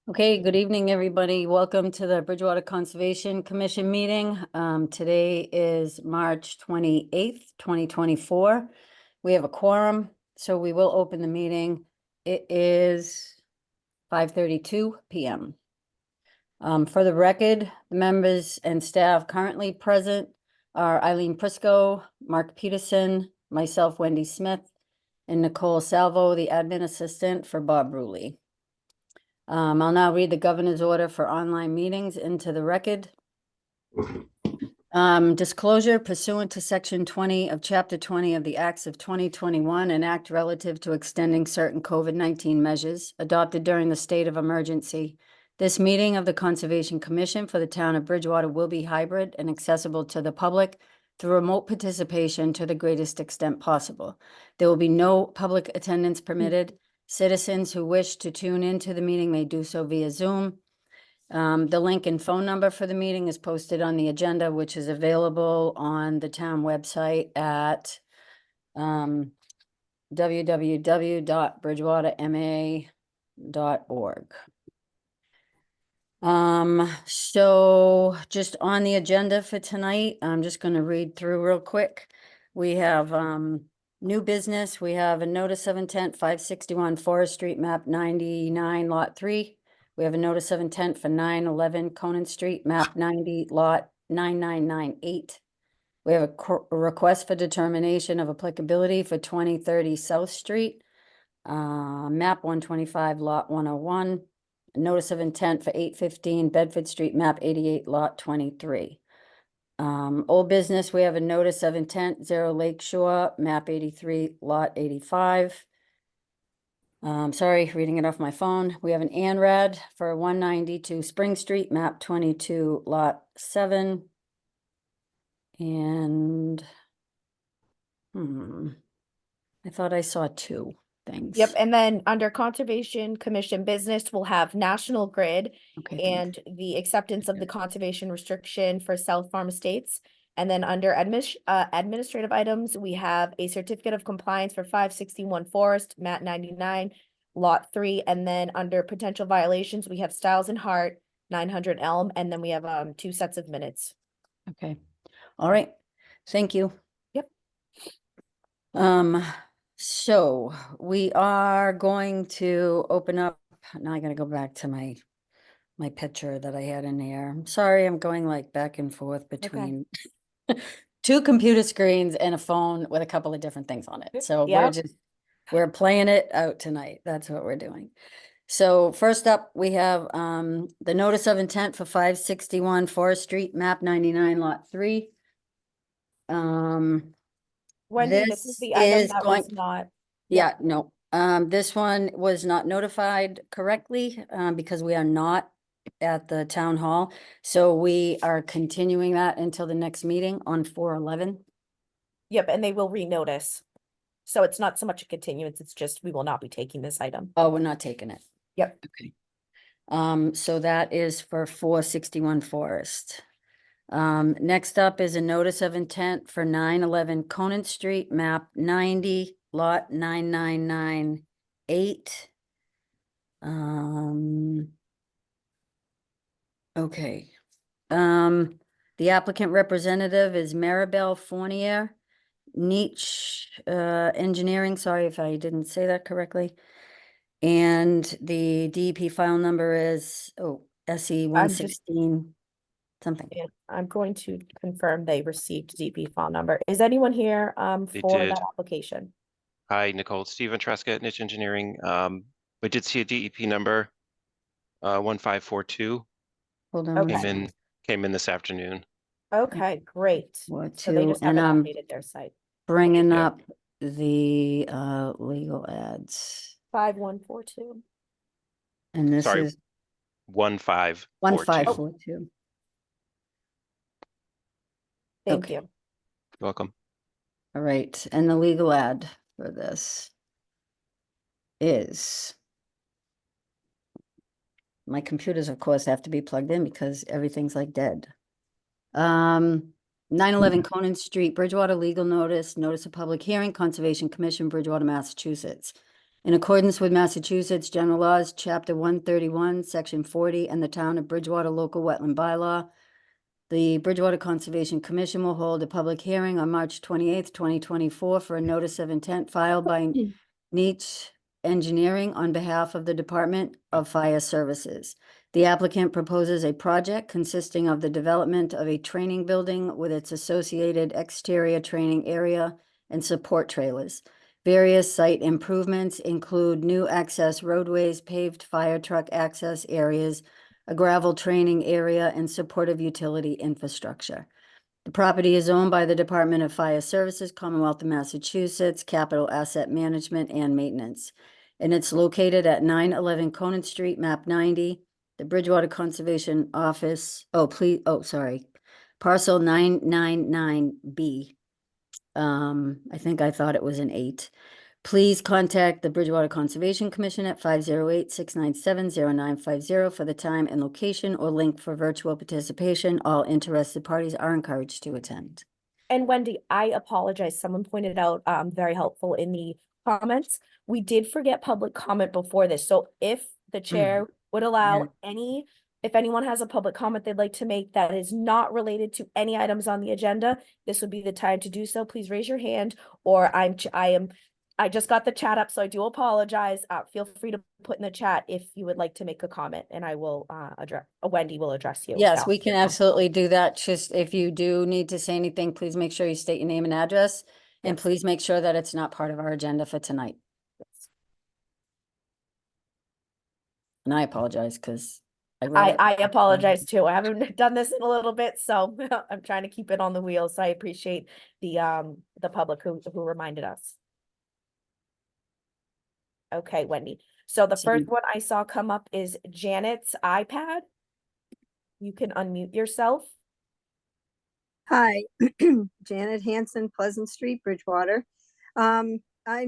Okay, good evening, everybody. Welcome to the Bridgewater Conservation Commission meeting. Today is March 28th, 2024. We have a quorum, so we will open the meeting. It is 5:32 p.m. For the record, the members and staff currently present are Eileen Prisco, Mark Peterson, myself, Wendy Smith, and Nicole Salvo, the admin assistant for Bob Ruley. I'll now read the governor's order for online meetings into the record. Disclosure pursuant to section 20 of chapter 20 of the Acts of 2021, an act relative to extending certain COVID-19 measures adopted during the state of emergency. This meeting of the Conservation Commission for the town of Bridgewater will be hybrid and accessible to the public through remote participation to the greatest extent possible. There will be no public attendance permitted. Citizens who wish to tune into the meeting may do so via Zoom. The link and phone number for the meeting is posted on the agenda, which is available on the town website at www.bridgewaterma.org. So just on the agenda for tonight, I'm just going to read through real quick. We have new business. We have a notice of intent, 561 Forest Street, map 99, lot 3. We have a notice of intent for 911 Conan Street, map 90, lot 9998. We have a request for determination of applicability for 2030 South Street, map 125, lot 101. Notice of intent for 815 Bedford Street, map 88, lot 23. Old business, we have a notice of intent, 0 Lake Shore, map 83, lot 85. Sorry, reading it off my phone. We have an ANRAD for 192 Spring Street, map 22, lot 7. And I thought I saw 2 things. Yep, and then under Conservation Commission business, we'll have National Grid Okay, and the acceptance of the conservation restriction for South Farm Estates. And then under administrative items, we have a certificate of compliance for 561 Forest, map 99, lot 3. And then under potential violations, we have Styles and Hart, 900 Elm, and then we have 2 sets of minutes. Okay. All right. Thank you. Yep. So we are going to open up. Now I gotta go back to my picture that I had in there. I'm sorry, I'm going like back and forth between 2 computer screens and a phone with a couple of different things on it. So we're playing it out tonight. That's what we're doing. So first up, we have the notice of intent for 561 Forest Street, map 99, lot 3. Wendy, this is the item is that going- was not. Yeah, no, this one was not notified correctly, because we are not at the town hall. So we are continuing that until the next meeting on 4/11. Yep, and they will renotice. So it's not so much a continuance, it's just we will not be taking this item. Oh, we're not taking it. Yep. Okay. So that is for 461 Forest. Next up is a notice of intent for 911 Conan Street, map 90, lot 9998. Okay. The applicant representative is Maribel Fournier, Niche Engineering. Sorry if I didn't say that correctly. And the DEP file number is SE 116 something. And I'm going to confirm they received DP file number. Is anyone here for did. that application? Hi, Nicole. Steven Trescott, Niche Engineering. We did see a DEP number, 1542. Hold on. Okay. Came in this afternoon. Okay, great. What So they to, just and haven't updated their site. bringing Yeah. up the legal ads. 5142. And this Sorry. is 1542. 1542. Thank Okay. you. Welcome. All right, and the legal ad for this is, my computers, of course, have to be plugged in because everything's like dead. 911 Conan Street, Bridgewater legal notice of public hearing, Conservation Commission, Bridgewater, Massachusetts. In accordance with Massachusetts General Laws, Chapter 131, Section 40, and the Town of Bridgewater Local Wetland Bylaw, the Bridgewater Conservation Commission will hold a public hearing on March 28th, 2024 for a notice of intent filed by Nietzsche Engineering on behalf of the Department of Fire Services. The applicant proposes a project consisting of the development of a training building with its associated exterior training area and support trailers. Various site improvements include new access roadways, paved fire truck access areas, a gravel training area, and supportive utility infrastructure. The property is owned by the Department of Fire Services, Commonwealth of Massachusetts, Capital Asset Management and Maintenance. And it's located at 911 Conant Street, map 90, the Bridgewater Conservation Office, parcel 999B. I think I thought it was an 8. Please contact the Bridgewater Conservation Commission at 508-697-0950 for the time and location or link for virtual participation. All interested parties are encouraged to attend. And Wendy, I apologize. Someone pointed out, very helpful in the comments. We did forget public comment before this. So if the chair would allow if anyone has a public comment they'd like to make that is not related to any items on the agenda, this would be the time to do so. Please raise your hand, or I just got the chat up, so I do apologize. Feel free to put in the chat if you would like to make a comment, and I will address, Wendy will address you. Yes, now. we can absolutely do that. Just if you do need to say anything, please make sure you state your name and address, and Yes. please make sure that it's not part of our agenda for tonight. Yes. And I apologize because I apologize too. I haven't done this in a little bit, so I'm trying to keep it on the wheel. So I appreciate the public who reminded us. Okay, Wendy. So the first one I saw come up is Janet's iPad. You can unmute yourself. Hi, Janet Hanson, Pleasant Street, Bridgewater. I'm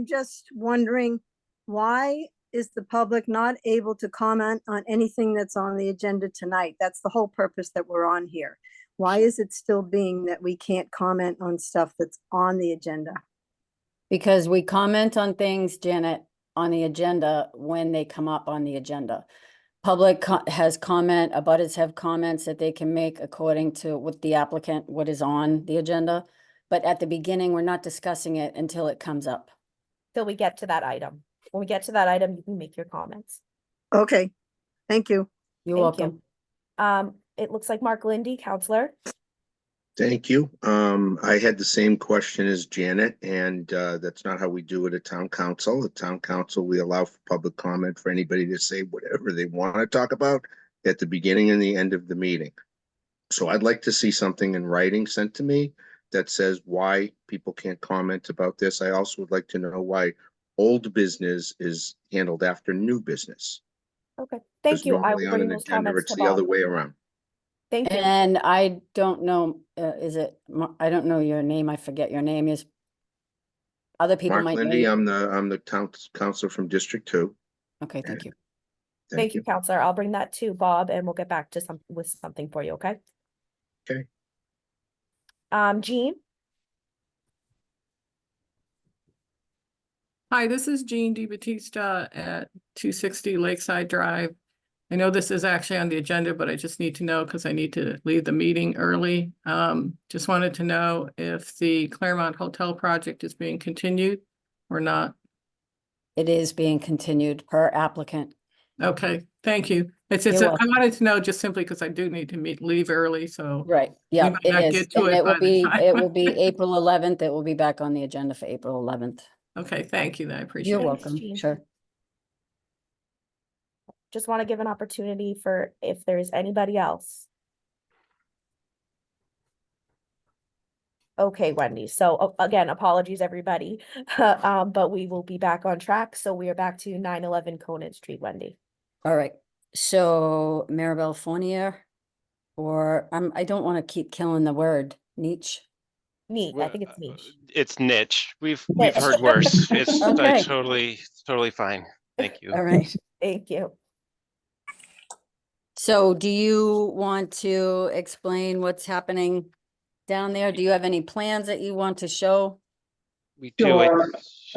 just wondering, why is the public not able to comment on anything that's on the agenda tonight? That's the whole purpose that we're on here. Why is it still being that we can't comment on stuff that's on the agenda? Because we comment on things, Janet, on the agenda when they come up on the agenda. Public has comment, abutters have comments that they can make according to what the applicant, what is on the agenda. But at the beginning, we're not discussing it until it comes up. Till we get to that item. When we get to that item, you can make your comments. Okay, thank you. You're Thank welcome. you. It looks like Mark Lindy, counselor. Thank you. I had the same question as Janet, and that's not how we do it at town council. At town council, we allow for public comment for anybody to say whatever they want to talk about at the beginning and the end of the meeting. So I'd like to see something in writing sent to me that says why people can't comment about this. I also would like to know why old business is handled after new business. Okay, thank you. I Normally will on bring an those agenda, comments it's to the other Bob. way around. Thank you. And I don't know, I don't know your name. I forget your name is. Other people Mark might know Lindy, you. I'm the town councilor from District 2. Okay, thank you. Thank you, counselor. I'll bring that to Bob and we'll get back to with something for you, okay? Okay. Jean? Hi, this is Jean DiBattista at 260 Lakeside Drive. I know this is actually on the agenda, but I just need to know because I need to leave the meeting early. Just wanted to know if the Claremont Hotel project is being continued or not. It is being continued per applicant. Okay, thank you. I You're wanted to know just simply because I do need to leave early, so. Right, yeah, might it not is. get to And it it will by the be, time. it will be April 11th. It will be back on the agenda for April 11th. Okay, thank you. I appreciate You're it. Thanks, welcome, Jean. sure. Just want to give an opportunity for if there's anybody else. Okay, Wendy. So again, apologies, everybody. But we will be back on track. So we are back to 911 Conant Street, Wendy. All right, so Maribel Fournier, or I don't want to keep killing the word, Nietzsche. Neat. I think it's niche. It's niche. We've Niche. heard worse. It's Okay. totally fine. Thank you. All right. Thank you. So do you want to explain what's happening down there? Do you have any plans that you want to show? We do.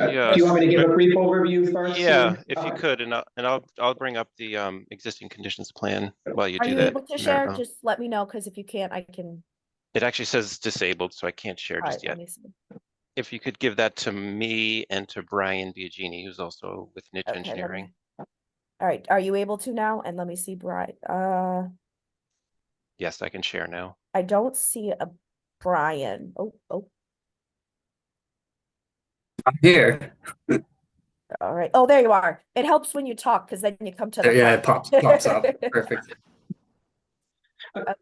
Yeah. Do you want me to give a brief overview first? Yeah, Steve? if you Okay. could, and I'll bring up the existing conditions plan while you Are do you that. able to share? Maribel. Just let me know, because if you can't, I can. It actually says disabled, so I can't share All right, just yet. let me see. If you could give that to me and to Brian Biagini, who's also with Niche Okay, let me. Engineering. All right, are you able to now? And let me see, Brian. Yes, I can share now. I don't see a Brian. Oh, I'm here. all right. Oh, there you are. It helps when you talk, because then you come to the Yeah, it front. pops up. Perfect.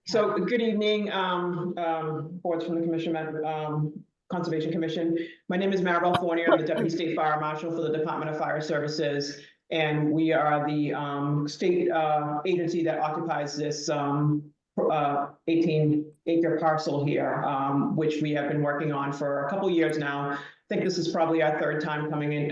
So good evening, boards from the commission, Conservation Commission. My name is Maribel Fournier. I'm the Deputy State Fire Marshal for the Department of Fire Services. And we are the state agency that occupies this 18-acre parcel here, which we have been working on for a couple years now. I think this is probably our third time coming in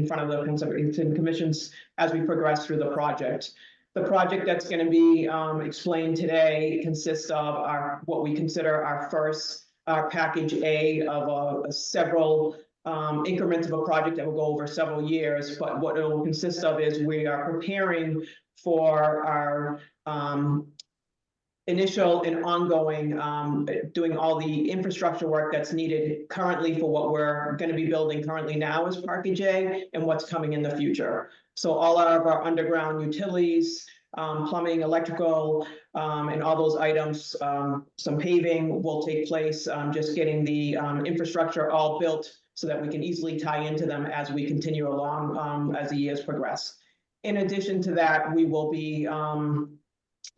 front of the Conservation Commissions as we progress through the project. The project that's going to be explained today consists of what we consider our first package A of several increments of a project that will go over several years. But what it will consist of is we are preparing for our initial and ongoing, doing all the infrastructure work that's needed currently for what we're going to be building currently now as package A and what's coming in the future. So all of our underground utilities, plumbing, electrical, and all those items, some paving will take place, just getting the infrastructure all built so that we can easily tie into them as we continue along as the years progress. In addition to that, we will be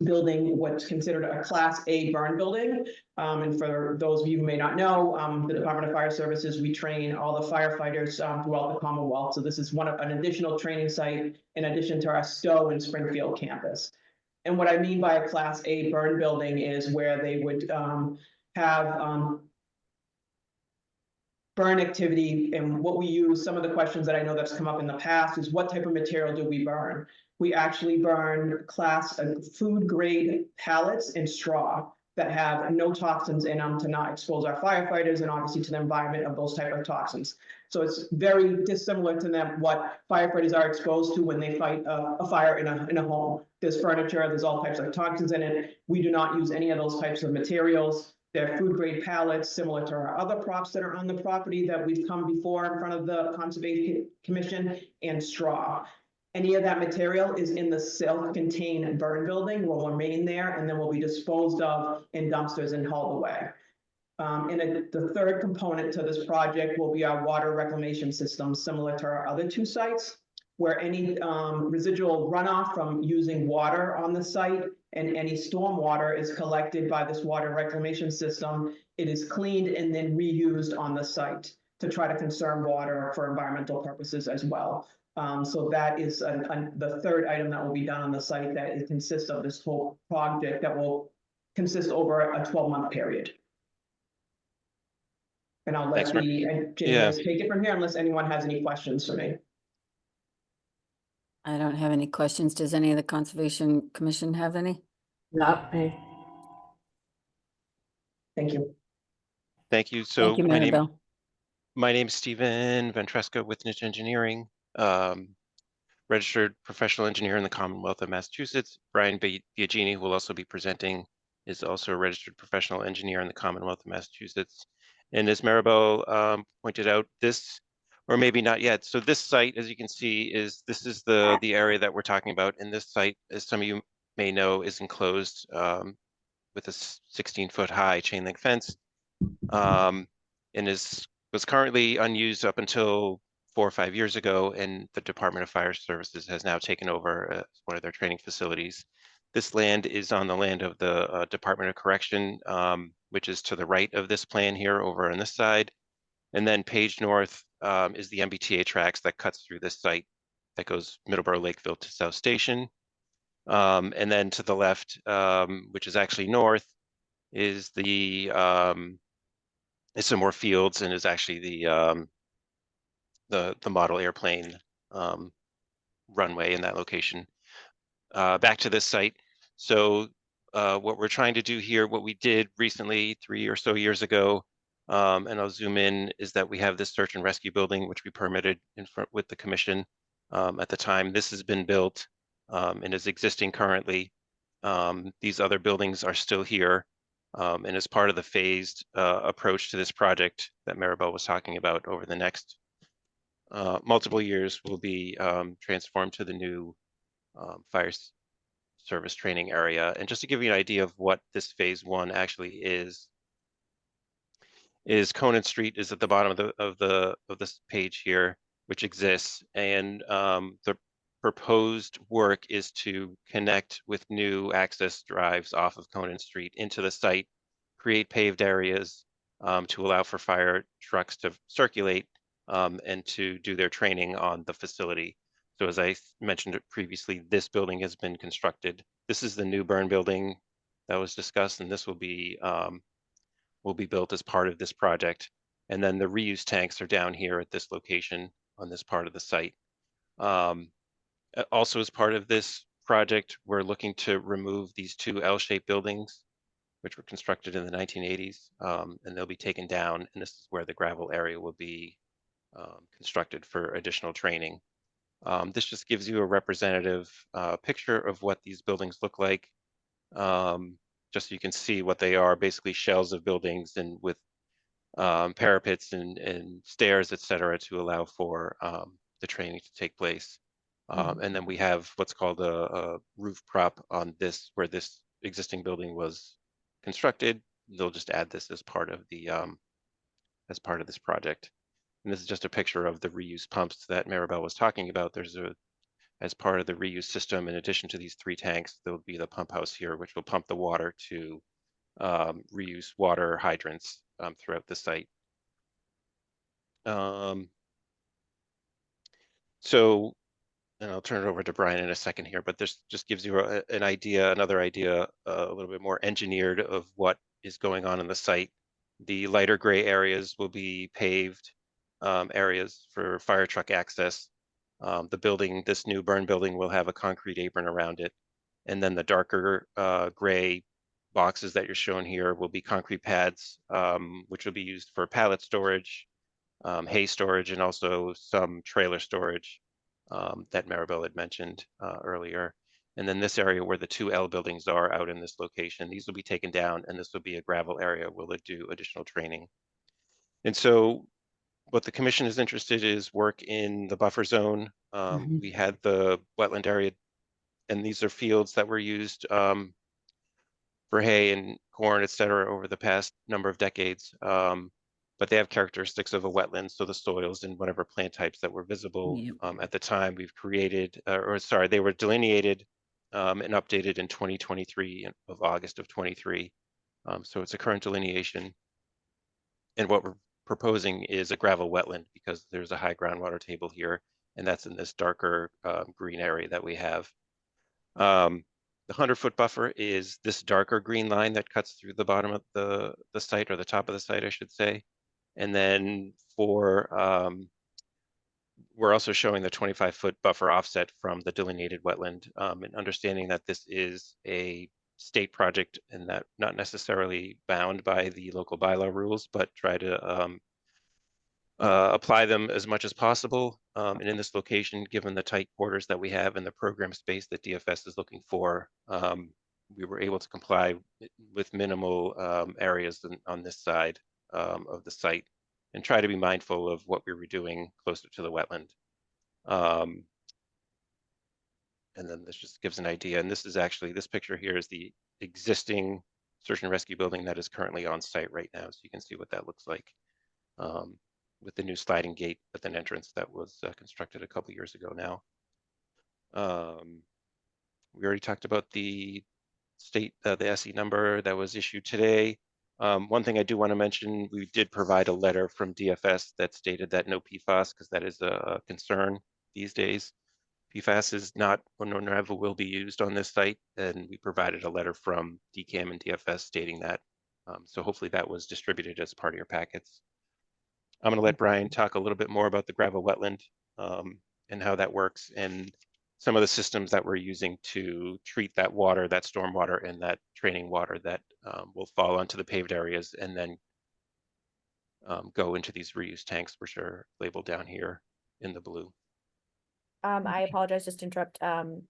building what's considered a Class A burn building. And for those of you who may not know, the Department of Fire Services, we train all the firefighters throughout the Commonwealth. So this is an additional training site in addition to our Stowe and Springfield campus. And what I mean by a Class A burn building is where they would have burn activity. And what we use, some of the questions that I know that's come up in the past is what type of material do we burn? We actually burn food grade pallets and straw that have no toxins in them to not expose our firefighters and obviously to the environment of those type of toxins. So it's very dissimilar to them what firefighters are exposed to when they fight a fire in a home. There's furniture, there's all types of toxins in it. We do not use any of those types of materials. They're food grade pallets, similar to our other props that are on the property that we've come before in front of the Conservation Commission, and straw. Any of that material is in the self-contained burn building, will remain there, and then will be disposed of in dumpsters and hauled away. The third component to this project will be our water reclamation system, similar to our other two sites, where any residual runoff from using water on the site and any storm water is collected by this water reclamation system. It is cleaned and then reused on the site to try to conserve water for environmental purposes as well. So that is the third item that will be done on the site that it consists of this whole project that will consist over a 12-month period. And I'll let the engineers take it from here unless anyone has any questions for me. I don't have any questions. Does any of the Conservation Commission have any? Not me. Thank you. Thank you. So Thank you, Maribel. my name's Stephen Ventresca with Niche Engineering, registered professional engineer in the Commonwealth of Massachusetts. Brian Biagini, who will also be presenting, is also a registered professional engineer in the Commonwealth of Massachusetts. And as Maribel pointed out, this, or maybe not yet. So this site, as you can see, this is the area that we're talking about. And this site, as some of you may know, is enclosed with a 16-foot high chain link fence, and was currently unused up until 4 or 5 years ago, and the Department of Fire Services has now taken over one of their training facilities. This land is on the land of the Department of Correction, which is to the right of this plan here over on this side. And then page north is the MBTA tracks that cuts through this site that goes Middleborough Lakeville to South Station. And then to the left, which is actually north, is is some more fields and is actually the model airplane runway in that location. Back to this site. So what we're trying to do here, what we did recently 3 or so years ago, and I'll zoom in, is that we have this search and rescue building, which we permitted in front with the commission. At the time, this has been built and is existing currently. These other buildings are still here. And as part of the phased approach to this project that Maribel was talking about, over the next multiple years will be transformed to the new fire service training area. And just to give you an idea of what this phase 1 actually is Conan Street is at the bottom of this page here, which exists, and the proposed work is to connect with new access drives off of Conan Street into the site, create paved areas to allow for fire trucks to circulate and to do their training on the facility. So as I mentioned previously, this building has been constructed. This is the new burn building that was discussed, and this will be built as part of this project. And then the reuse tanks are down here at this location on this part of the site. Also, as part of this project, we're looking to remove these 2 L-shaped buildings, which were constructed in the 1980s, and they'll be taken down. And this is where the gravel area will be constructed for additional training. This just gives you a representative picture of what these buildings look like. Just so you can see what they are, basically shells of buildings and with parapets and stairs, etc., to allow for the training to take place. And then we have what's called a roof prop on this, where this existing building was constructed. They'll just add this as part of this project. And this is just a picture of the reuse pumps that Maribel was talking about. As part of the reuse system, in addition to these 3 tanks, there'll be the pump house here, which will pump the water to reuse water hydrants throughout the site. So, and I'll turn it over to Brian in a second here, but this just gives you another idea, a little bit more engineered of what is going on in the site. The lighter gray areas will be paved areas for fire truck access. The building, this new burn building, will have a concrete apron around it. And then the darker gray boxes that you're shown here will be concrete pads, which will be used for pallet storage, hay storage, and also some trailer storage that Maribel had mentioned earlier. And then this area where the 2 L buildings are out in this location, these will be taken down, and this will be a gravel area where they'll do additional training. And so what the commission is interested in is work in the buffer zone. We had the wetland area, and these are fields that were used for hay and corn, et cetera, over the past number of decades. But they have characteristics of a wetland, so the soils and whatever plant types that were visible at the time we've created, they were delineated and updated in 2023, of August of 23. So it's a current delineation. And what we're proposing is a gravel wetland, because there's a high groundwater table here, and that's in this darker green area that we have. The 100-foot buffer is this darker green line that cuts through the bottom of the site, or the top of the site, I should say. And then we're also showing the 25-foot buffer offset from the delineated wetland, and understanding that this is a state project and that not necessarily bound by the local bylaw rules, but try to apply them as much as possible. And in this location, given the tight quarters that we have and the program space that DFS is looking for, we were able to comply with minimal areas on this side of the site, and try to be mindful of what we were doing closer to the wetland. And then this just gives an idea. And this is actually, this picture here is the existing search and rescue building that is currently on site right now. So you can see what that looks like with the new sliding gate with an entrance that was constructed a couple years ago now. We already talked about the the SE number that was issued today. One thing I do want to mention, we did provide a letter from DFS that stated that no PFAS, because that is a concern these days. PFAS is not, or never will be used on this site, and we provided a letter from DCAM and DFS stating that. So hopefully that was distributed as part of your packets. I'm going to let Brian talk a little bit more about the gravel wetland and how that works, and some of the systems that we're using to treat that water, that storm water, and that training water that will fall onto the paved areas and then go into these reuse tanks, which are labeled down here in the blue. I apologize, just to interrupt,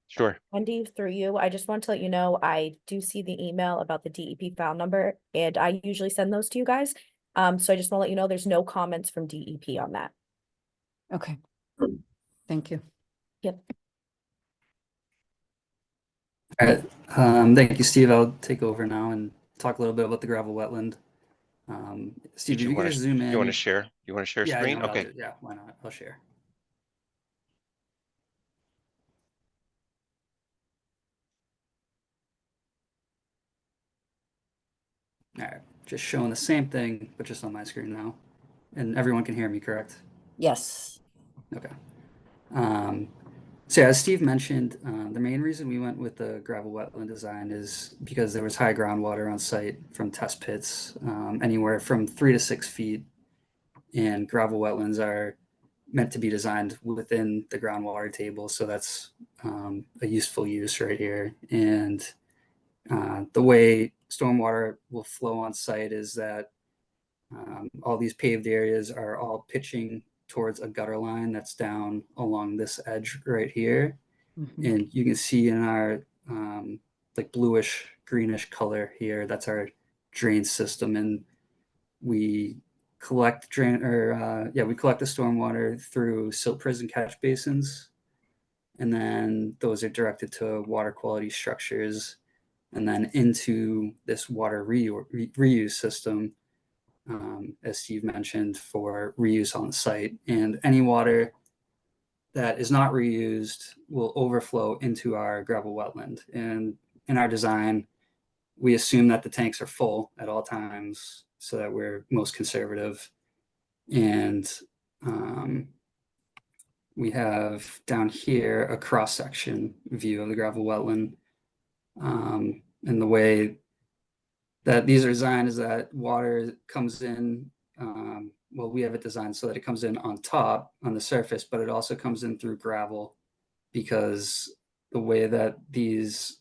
Sure. Wendy, through you, I just want to let you know, I do see the email about the DEP file number, and I usually send those to you guys. So I just want to let you know, there's no comments from DEP on that. Okay. Thank you. Yep. All right, thank you, Steve. I'll take over now and talk a little bit about the gravel wetland. Steve, Did if you could just zoom in. You want to share? You want to share Yeah, screen? no, I'll Okay. do- yeah, why not? I'll share. All right, just showing the same thing, but just on my screen now. And everyone can hear me, correct? Yes. Okay. So as Steve mentioned, the main reason we went with the gravel wetland design is because there was high groundwater on site from test pits, anywhere from 3 to 6 feet. And gravel wetlands are meant to be designed within the groundwater table. So that's a useful use right here. And the way stormwater will flow on site is that all these paved areas are all pitching towards a gutter line that's down along this edge right here. Mhm. And you can see in our like bluish greenish color here, that's our drain system. And we collect we collect the stormwater through silt prison catch basins. And then those are directed to water quality structures and then into this water reuse system, as Steve mentioned, for reuse on the site. And any water that is not reused will overflow into our gravel wetland. And in our design, we assume that the tanks are full at all times so that we're most conservative. And we have down here a cross-section view of the gravel wetland. And the way that these are designed is that water comes in, well, we have it designed so that it comes in on top, on the surface, but it also comes in through gravel because the way that these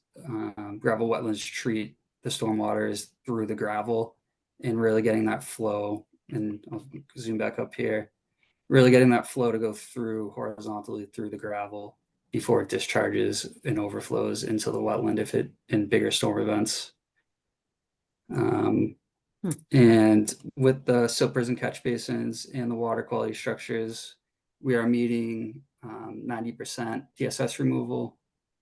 gravel wetlands treat the stormwater is through the gravel and really getting that flow. And I'll zoom back up here, really getting that flow to go through horizontally through the gravel before it discharges and overflows into the wetland if it in bigger storm events. And with the silt prison catch basins and the water quality structures, we are meeting 90% TSS removal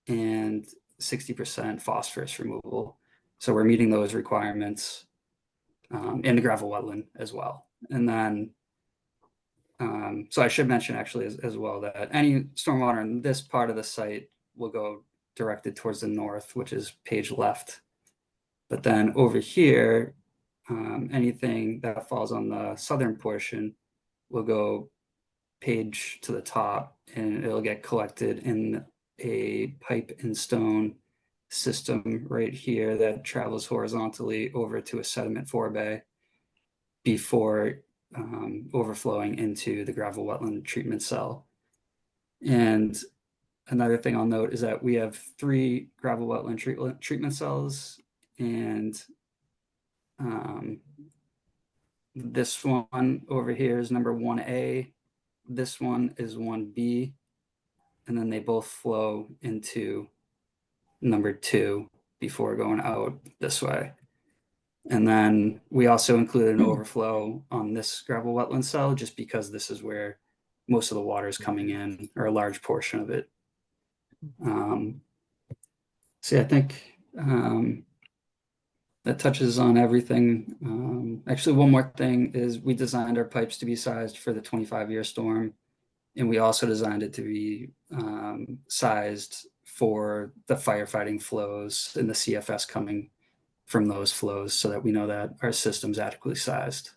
and 60% phosphorus removal. So we're meeting those requirements in the gravel wetland as well. And then, so I should mention actually as well that any stormwater in this part of the site will go directed towards the north, which is page left. But then over here, anything that falls on the southern portion will go page to the top and it'll get collected in a pipe and stone system right here that travels horizontally over to a sediment forebay before overflowing into the gravel wetland treatment cell. And another thing I'll note is that we have 3 gravel wetland treatment cells, and this one over here is number 1A. This one is 1B, and then they both flow into number 2 before going out this way. And then we also included an overflow on this gravel wetland cell just because this is where most of the water is coming in, or a large portion of it. So I think that touches on everything. Actually, one more thing is we designed our pipes to be sized for the 25-year storm. And we also designed it to be sized for the firefighting flows and the CFS coming from those flows so that we know that our system's adequately sized.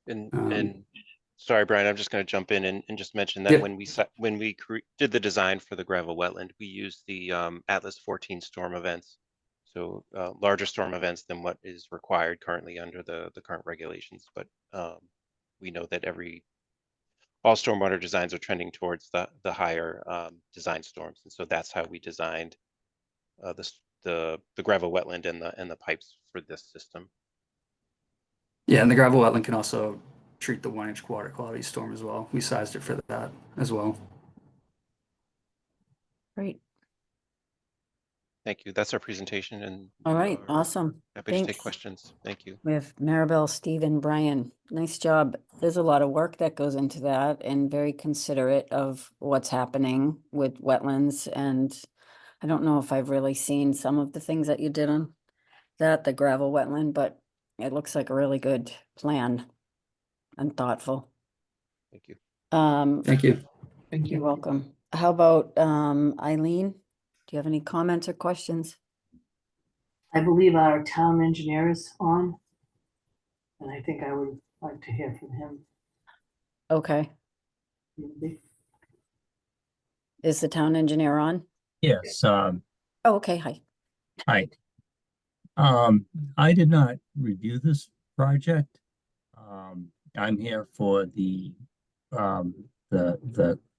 And sorry, Brian, I'm just going to jump in and just mention that Yep. when we did the design for the gravel wetland, we used the Atlas 14 storm events. So larger storm events than what is required currently under the current regulations. But we know that all stormwater designs are trending towards the higher design storms. And so that's how we designed the gravel wetland and the pipes for this system. Yeah, and the gravel wetland can also treat the 1-inch water quality storm as well. We sized it for that as well. Great. Thank you. That's our presentation, and All we right, are awesome. happy to take Thanks. questions. Thank you. We have Maribel, Steve, and Brian. Nice job. There's a lot of work that goes into that and very considerate of what's happening with wetlands. And I don't know if I've really seen some of the things that you did on that, the gravel wetland, but it looks like a really good plan and thoughtful. Thank you. Thank you. Thank You're you. welcome. How about Eileen? Do you have any comments or questions? I believe our town engineer is on. And I think I would like to hear from him. Okay. Maybe. Is the town engineer on? Yes, Oh, okay, hi. hi. I did not review this project. I'm here for the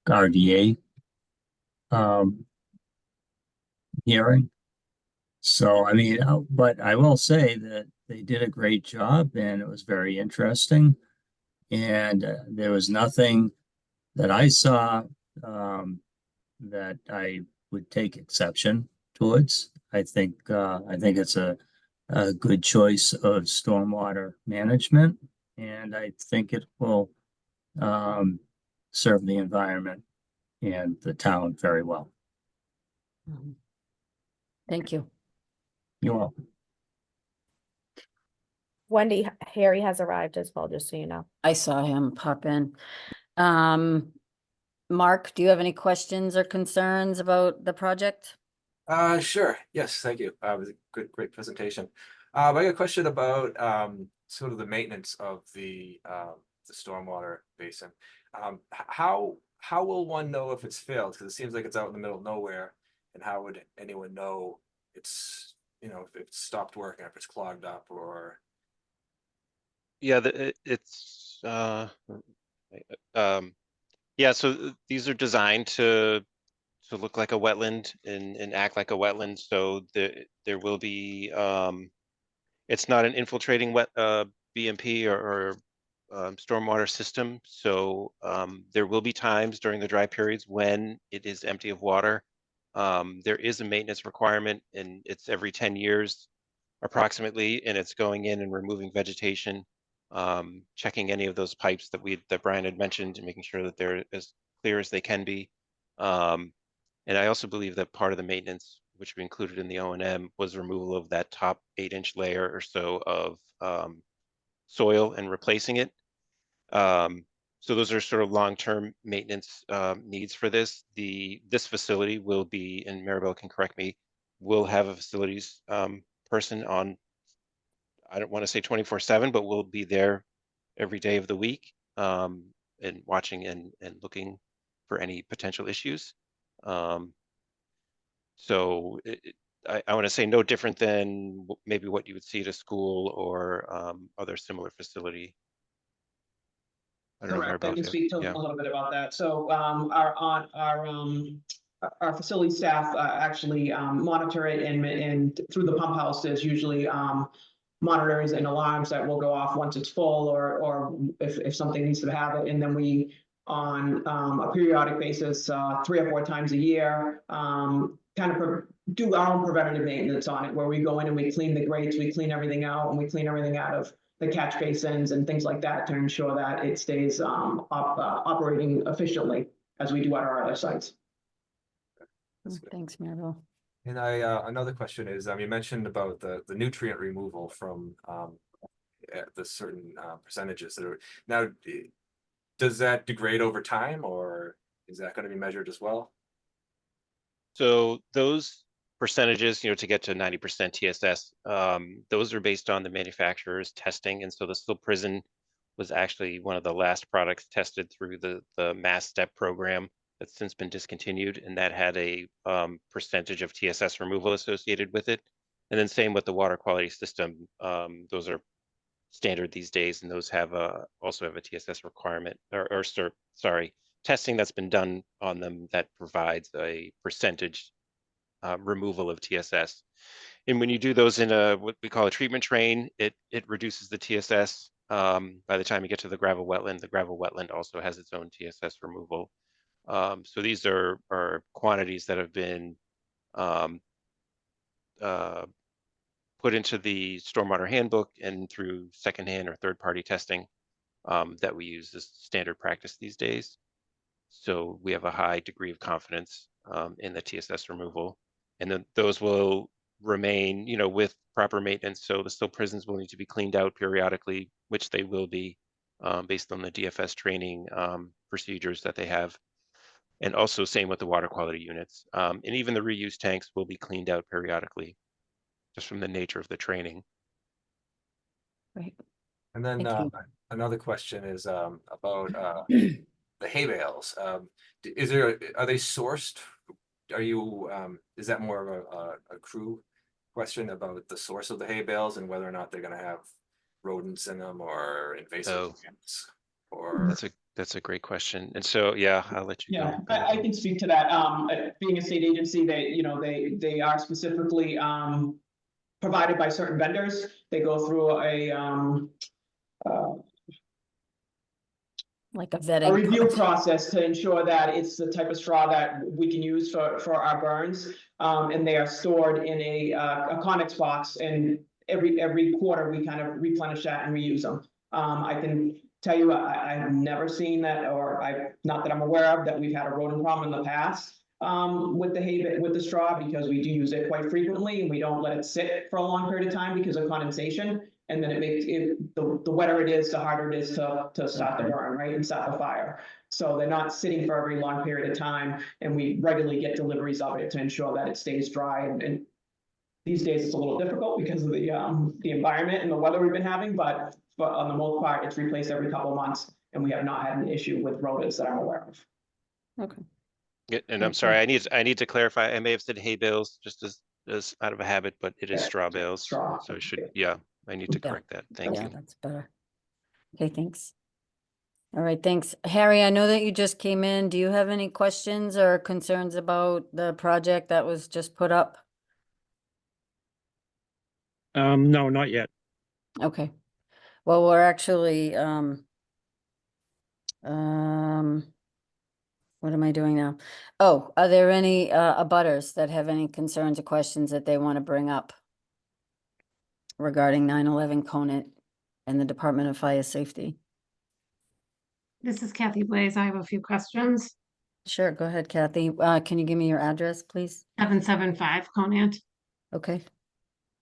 RDA hearing. So, I mean, but I will say that they did a great job and it was very interesting. And there was nothing that I saw that I would take exception towards. I think it's a good choice of stormwater management, and I think it will serve the environment and the town very well. Thank you. You're welcome. Wendy, Harry has arrived as well, just so you know. I saw him pop in. Mark, do you have any questions or concerns about the project? Sure. Yes, thank you. It was a great presentation. I got a question about sort of the maintenance of the stormwater basin. How will one know if it's failed? Because it seems like it's out in the middle of nowhere, and how would anyone know it's, you know, if it's stopped working, if it's clogged up, or? Yeah, yeah, so these are designed to look like a wetland and act like a wetland. So there will be it's not an infiltrating wet BMP or stormwater system. So there will be times during the dry periods when it is empty of water. There is a maintenance requirement, and it's every 10 years approximately, and it's going in and removing vegetation, checking any of those pipes that Brian had mentioned, and making sure that they're as clear as they can be. And I also believe that part of the maintenance, which we included in the O&M, was removal of that top 8-inch layer or so of soil and replacing it. So those are sort of long-term maintenance needs for this. This facility will be, and Maribel can correct me, will have a facilities person on, I don't want to say 24/7, but we'll be there every day of the week, and watching and looking for any potential issues. So I want to say no different than maybe what you would see at a school or other similar facility. I don't know, Correct. I Maribel, can if you- speak to yeah. a little bit about that. So our facility staff actually monitor it, and through the pump house, there's usually monitors and alarms that will go off once it's full, or if something needs to happen. And then we, on a periodic basis, 3 or 4 times a year, kind of do our own preventative maintenance on it, where we go in and we clean the grates, we clean everything out, and we clean everything out of the catch basins and things like that to ensure that it stays operating efficiently as we do at our other sites. That's good. Thanks, Maribel. And another question is, you mentioned about the nutrient removal from the certain percentages that are now. Does that degrade over time, or is that going to be measured as well? So those percentages, to get to 90% TSS, those are based on the manufacturer's testing. And so the Still Prison was actually one of the last products tested through the Mass Step program that's since been discontinued, and that had a percentage of TSS removal associated with it. And then same with the water quality system. Those are standard these days, and those have also have a TSS requirement, or testing that's been done on them that provides a percentage removal of TSS. And when you do those in what we call a treatment train, it reduces the TSS By the time you get to the gravel wetland also has its own TSS removal. So these are quantities that have been put into the stormwater handbook and through secondhand or third-party testing that we use as standard practice these days. So we have a high degree of confidence in the TSS removal, and then those will remain, with proper maintenance. So the still prisons will need to be cleaned out periodically, which they will be based on the DFS training procedures that they have. And also same with the water quality units. And even the reuse tanks will be cleaned out periodically, just from the nature of the training. Right. And then Thank you. another question is about the hay bales. Are they sourced? Are you is that more of a crew question about the source of the hay bales and whether or not they're going to have rodents in them or invasive plants? Or That's a great question. And so, yeah, I'll let you Yeah, go. I can speak to that. Being a state agency, they are specifically provided by certain vendors. They go through Like a a vetting. review process to ensure that it's the type of straw that we can use for our burns. And they are stored in a Conex box, and every quarter we kind of replenish that and reuse them. I can tell you, I have never seen that, or not that I'm aware of, that we've had a rodent problem in the past with the straw, because we do use it quite frequently and we don't let it sit for a long period of time because of condensation. And then it makes it, the wetter it is, the harder it is to start the burn, right, and start the fire. So they're not sitting for a very long period of time, and we regularly get deliveries of it to ensure that it stays dry. And these days it's a little difficult because of the environment and the weather we've been having, but on the most part, it's replaced every couple of months, and we have not had an issue with rodents that I'm aware of. Okay. Yeah, and I'm sorry, I need to clarify. I may have said hay bales just as out of a habit, but it is Yeah, straw bales. straw. So it should, yeah, I need to Yeah. correct that. Thank Yeah, you. that's better. Okay, thanks. All right, thanks. Harry, I know that you just came in. Do you have any questions or concerns about the project that was just put up? No, not yet. Okay. Well, we're actually, what am I doing now? Oh, are there any abutters that have any concerns or questions that they want to bring up regarding 9/11 Conant and the Department of Fire Safety? This is Kathy Blaze. I have a few questions. Sure, go ahead, Kathy. Can you give me your address, please? 775 Conant. Okay.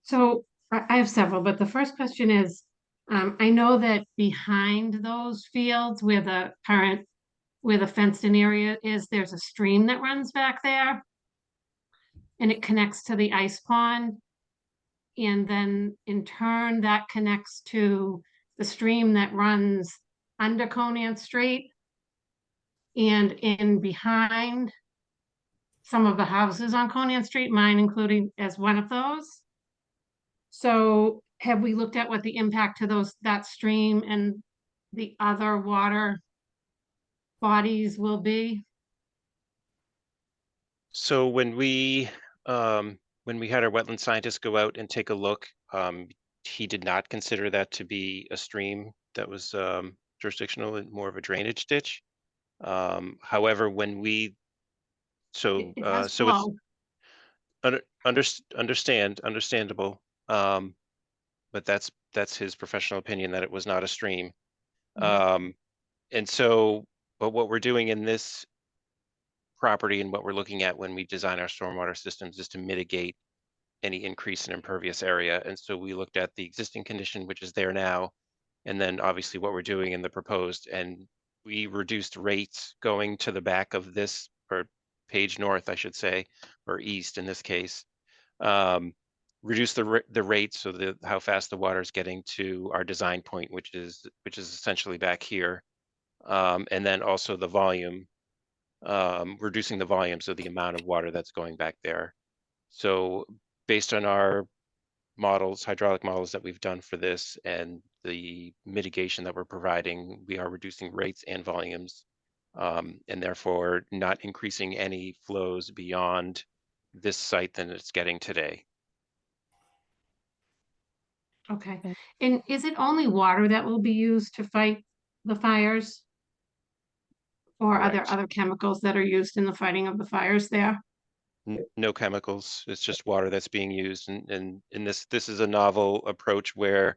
So I have several, but the first question is, I know that behind those fields where the fenced in area is, there's a stream that runs back there. And it connects to the ice pond. And then in turn, that connects to the stream that runs under Conant Street. And in behind some of the houses on Conant Street, mine including as one of those. So have we looked at what the impact to that stream and the other water bodies will be? So when we had our wetland scientist go out and take a look, he did not consider that to be a stream that was jurisdictional and more of a drainage ditch. However, when we It has so it's flow. understandable, but that's his professional opinion that it was not a stream. And so, but what we're doing in this property and what we're looking at when we design our stormwater systems is to mitigate any increase in impervious area. And so we looked at the existing condition, which is there now, and then obviously what we're doing in the proposed, and we reduced rates going to the back of this, or page north, I should say, or east in this case. Reduce the rate, so how fast the water is getting to our design point, which is essentially back here, and then also the volume, reducing the volume, so the amount of water that's going back there. So based on our models, hydraulic models that we've done for this, and the mitigation that we're providing, we are reducing rates and volumes, and therefore not increasing any flows beyond this site than it's getting today. Okay, Okay. and is it only water that will be used to fight the fires? Or are there Correct. other chemicals that are used in the fighting of the fires there? No chemicals, it's just water that's being used, and in this is a novel approach where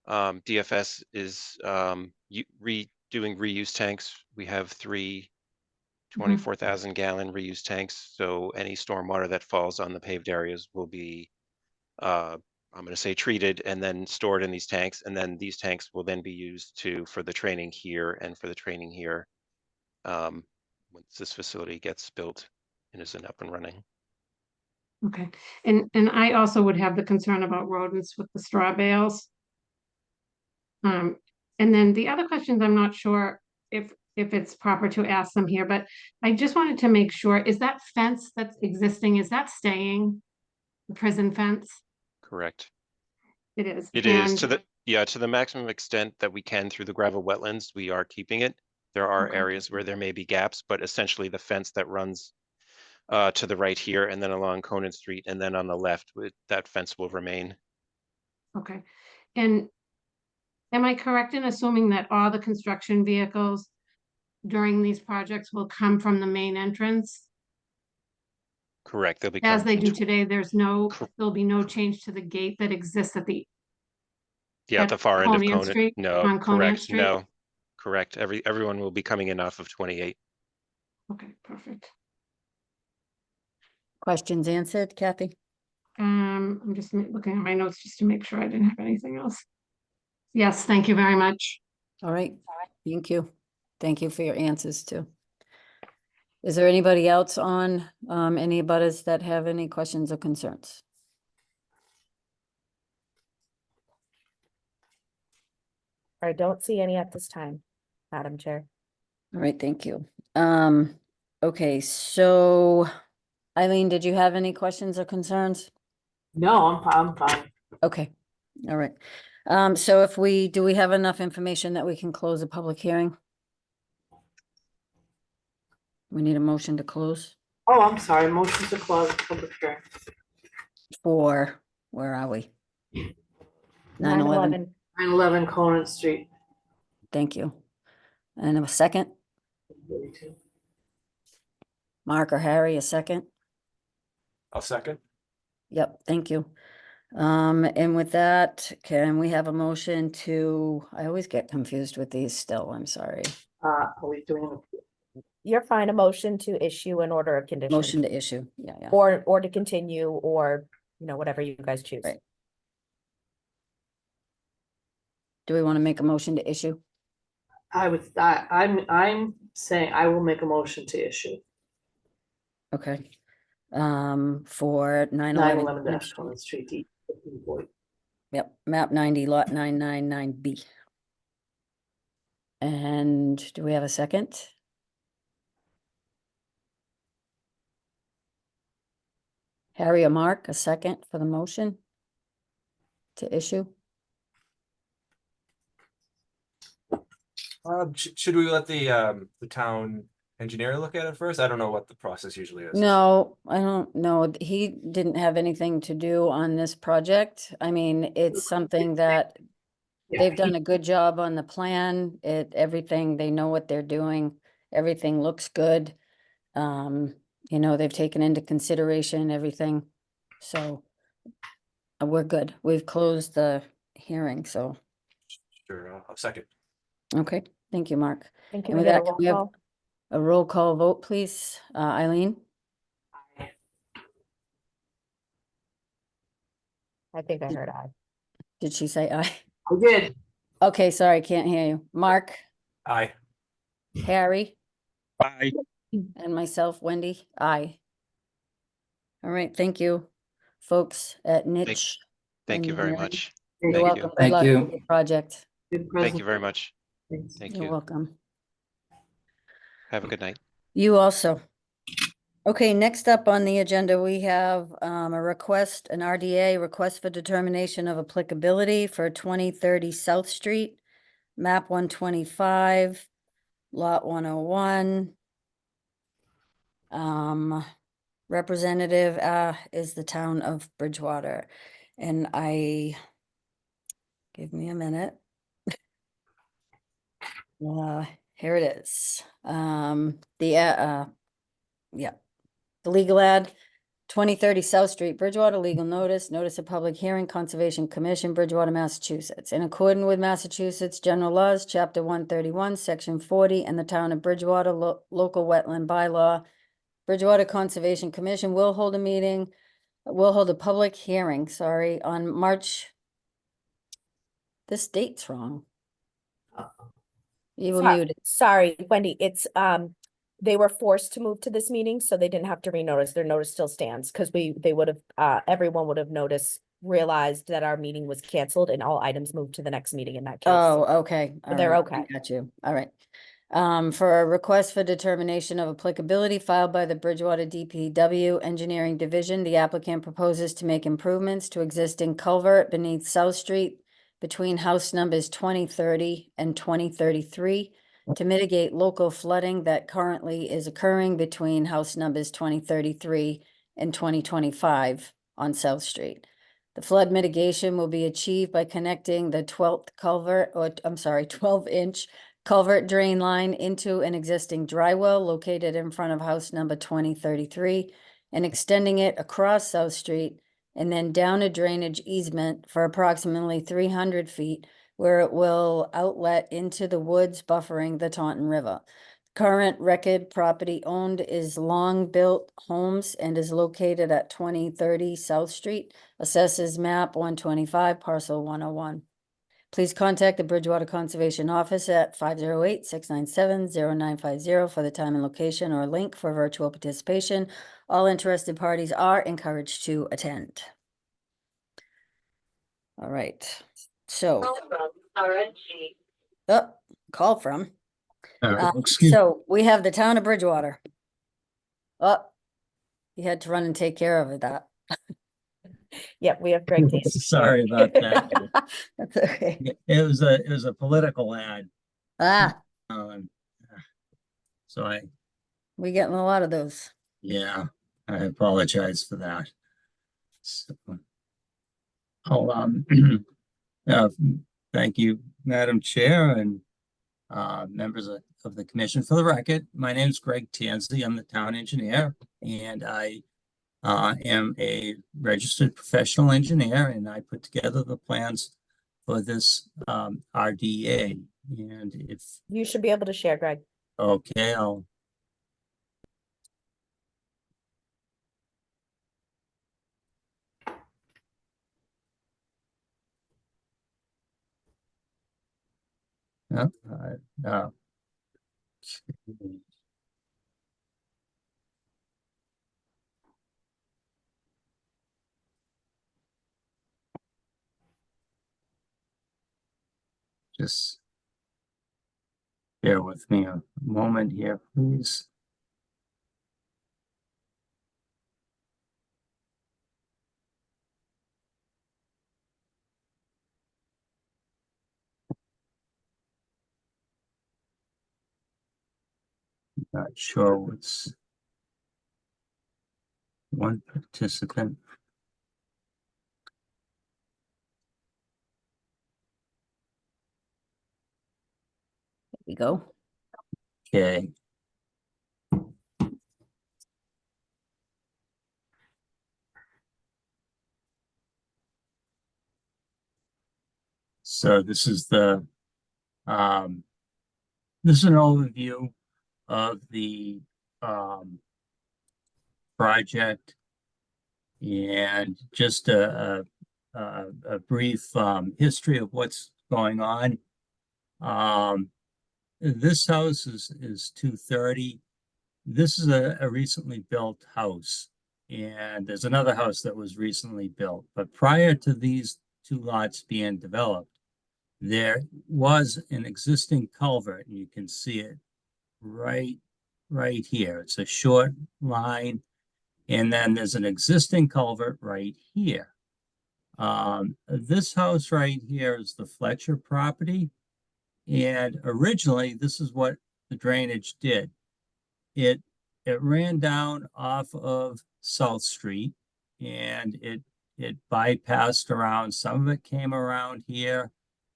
DFS is doing reuse tanks. We have three Mhm. 24,000 gallon reuse tanks, so any stormwater that falls on the paved areas will be I'm going to say treated and then stored in these tanks, and then these tanks will then be used for the training here and for the training here once this facility gets built and is up and running. Okay, and I also would have the concern about rodents with the straw bales. And then the other questions, I'm not sure if it's proper to ask them here, but I just wanted to make sure, is that fence that's existing, is that staying? The prison fence? Correct. It is. It is And to the maximum extent that we can through the gravel wetlands, we are keeping it. There are Okay. areas where there may be gaps, but essentially the fence that runs to the right here and then along Conan Street and then on the left, that fence will remain. Okay, and am I correct in assuming that all the construction vehicles during these projects will come from the main entrance? Correct. They'll be As coming they from do today, Cor- there'll be no change to the gate that exists at the yeah, at the far end of Conant Conan. Street, No, on Conant correct. Street? No, correct. Everyone will be coming in off of 28. Okay, perfect. Questions answered, Kathy? I'm just looking at my notes just to make sure I didn't have anything else. Yes, thank you very much. All right, thank you. Thank you for your answers too. Is there anybody else on, any abutters that have any questions or concerns? I don't see any at this time, Madam Chair. All right, thank you. Okay, so Eileen, did you have any questions or concerns? No, I'm fine. Okay, all right. So do we have enough information that we can close a public hearing? We need a motion to close Oh, I'm sorry. Motion to close public hearing. for, where are we? 9/11. 911 Conant Street. Thank you. And a second, Mark or Harry, a second? I'll second. Yep, thank you. And with that, can we have a motion to, I always get confused with these still, I'm sorry. Are we doing? You're fine, a motion to issue an order of condition. Motion to issue, yeah. Or to continue, or, whatever you guys choose. Right. Do we want to make a motion to issue? I'm saying I will make a motion to issue. Okay. For 911 9/11. Conant Street. Yep, map 90, lot 999B. And do we have a second? Harry or Mark, a second for the motion to issue? Should we let the town engineer look at it first? I don't know what the process usually is. No, I don't know. He didn't have anything to do on this project. I mean, it's something that they've done a good job on the plan. Everything, they know what they're doing. Everything looks good. They've taken into consideration everything. So we're good. We've closed the hearing, so, Sure, I'll second. okay. Thank you, Mark. And And can we with get a that, can roll we have call? a roll call vote, please? Eileen? I think I heard aye. Did she say aye? I did. Okay, sorry, can't hear you. Mark, Aye. Harry, Bye. and myself, Wendy, aye. All right, thank you, folks at Niche. Thank you very Engineering. much. You're Thank welcome. you. Good Thank luck you. with your project. Thank you very much. Thanks. Thank You're you. welcome. Have a good night. You also. Okay, next up on the agenda, we have a request, an RDA request for determination of applicability for 2030 South Street, map 125, lot 101. Representative is the town of Bridgewater. And I Give me a minute. Here it is. Yeah, the legal ad, 2030 South Street, Bridgewater, legal notice of public hearing, Conservation Commission, Bridgewater, Massachusetts. In accordance with Massachusetts General Laws, Chapter 131, Section 40, and the Town of Bridgewater Local Wetland Bylaw, Bridgewater Conservation Commission will hold a public hearing, on March. This date's wrong. You were muted. Sorry, Wendy, it's, they were forced to move to this meeting, so they didn't have to renotice. Their notice still stands, because they would have, everyone would have realized that our meeting was canceled and all items moved to the next meeting in that case. Oh, okay. But they're all right, okay. Got you. All right. For a request for determination of applicability filed by the Bridgewater DPW Engineering Division, the applicant proposes to make improvements to existing culvert beneath South Street between house numbers 2030 and 2033 to mitigate local flooding that currently is occurring between house numbers 2033 and 2025 on South Street. The flood mitigation will be achieved by connecting the 12-inch culvert drain line into an existing dry well located in front of house number 2033 and extending it across South Street and then down a drainage easement for approximately 300 feet where it will outlet into the woods buffering the Taunton River. Current record property owned is Long Built Homes and is located at 2030 South Street, assesses map 125, parcel 101. Please contact the Bridgewater Conservation Office at 508-697-0950 for the time and location or link for virtual participation. All interested parties are encouraged to attend. All right, so. Call from. Excuse So we have the town of Bridgewater. Oh, you had to run and take care of that. Yep, we have Greg Casey. Sorry about that. That's okay. It was a political ad. Um, so We getting a lot of those. yeah, I apologize for that. So, I'll thank you, Madam Chair, and members of the commission. For the record, my name is Greg Tansey. I'm the town engineer, and I am a registered professional engineer, and I put together the plans for this RDA. And if You should be able to share, Greg. okay, just bear with me a moment here, please. Not sure what's one participant. There we go. Okay. So this is the this is an overview of the project and just a brief history of what's going on. This house is 230. This is a recently built house, and there's another house that was recently built. But prior to these two lots being developed, there was an existing culvert, and you can see it right here. It's a short line, and then there's an existing culvert right here. This house right here is the Fletcher property, and originally this is what the drainage did. It ran down off of South Street, and it bypassed around. Some of it came around here,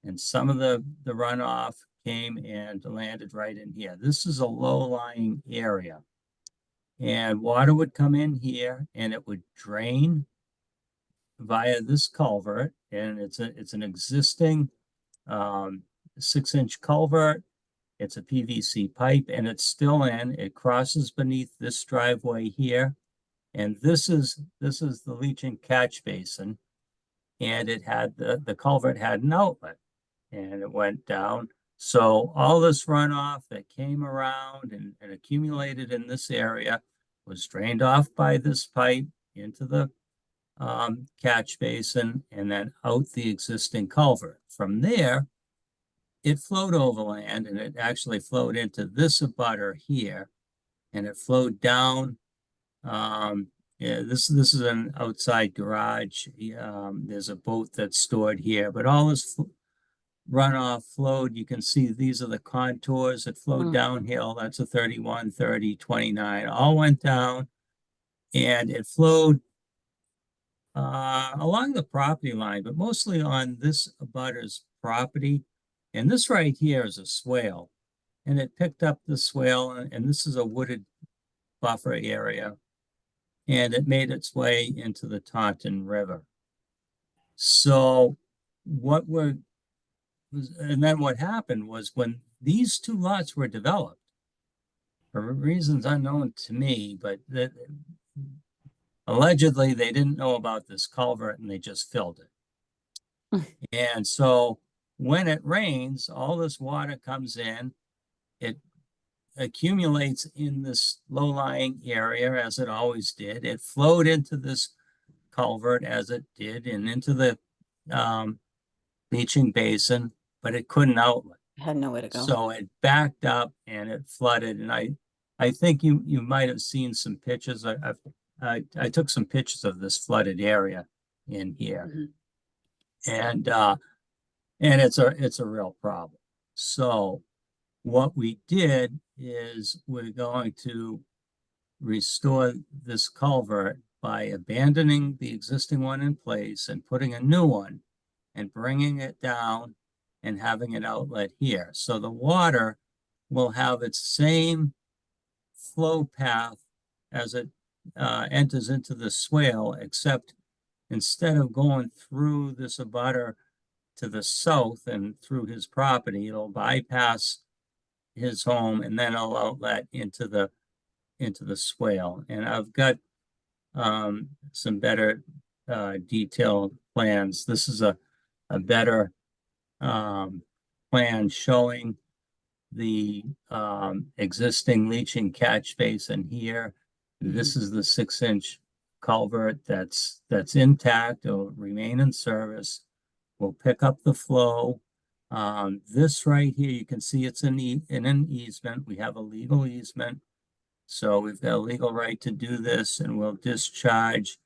and some of the runoff came and landed right in here. This is a low-lying area. And water would come in here and it would drain via this culvert, and it's an existing 6-inch culvert. It's a PVC pipe and it's still in. It crosses beneath this driveway here. And this is the leaching catch basin. And it had the culvert had an outlet and it went down. So all this runoff that came around and accumulated in this area was drained off by this pipe into the catch basin and then out the existing culvert. From there, it flowed overland and it actually flowed into this abutter here, and it flowed down. Yeah, this is an outside garage. There's a boat that's stored here, but all this runoff flowed. You can see these are the contours. It flowed downhill. That's a 31, 30, 29, all went down, and it flowed along the property line, but mostly on this abutter's property. And this right here is a swale, and it picked up the swale, and this is a wooded buffer area, and it made its way into the Taunton River. So and then what happened was when these two lots were developed, for reasons unknown to me, but allegedly they didn't know about this culvert and they just filled it. And so when it rains, all this water comes in, it accumulates in this low-lying area as it always did. It flowed into this culvert as it did and into the leaching basin, but it couldn't outlet. Had nowhere to go. So it backed up and it flooded. And I think you might have seen some pictures. I took some pictures of this flooded area in here. And it's a real problem. So what we did is we're going to restore this culvert by abandoning the existing one in place and putting a new one and bringing it down and having an outlet here. So the water will have its same flow path as it enters into the swale, except instead of going through this abutter to the south and through his property, it'll bypass his home and then it'll outlet into the swale. And I've got some better detailed plans. This is a better plan showing the existing leaching catch basin here. This is the 6-inch culvert that's intact. It'll remain in service. We'll pick up the flow. This right here, you can see it's in an easement. We have a legal easement. So we've got a legal right to do this, and we'll discharge.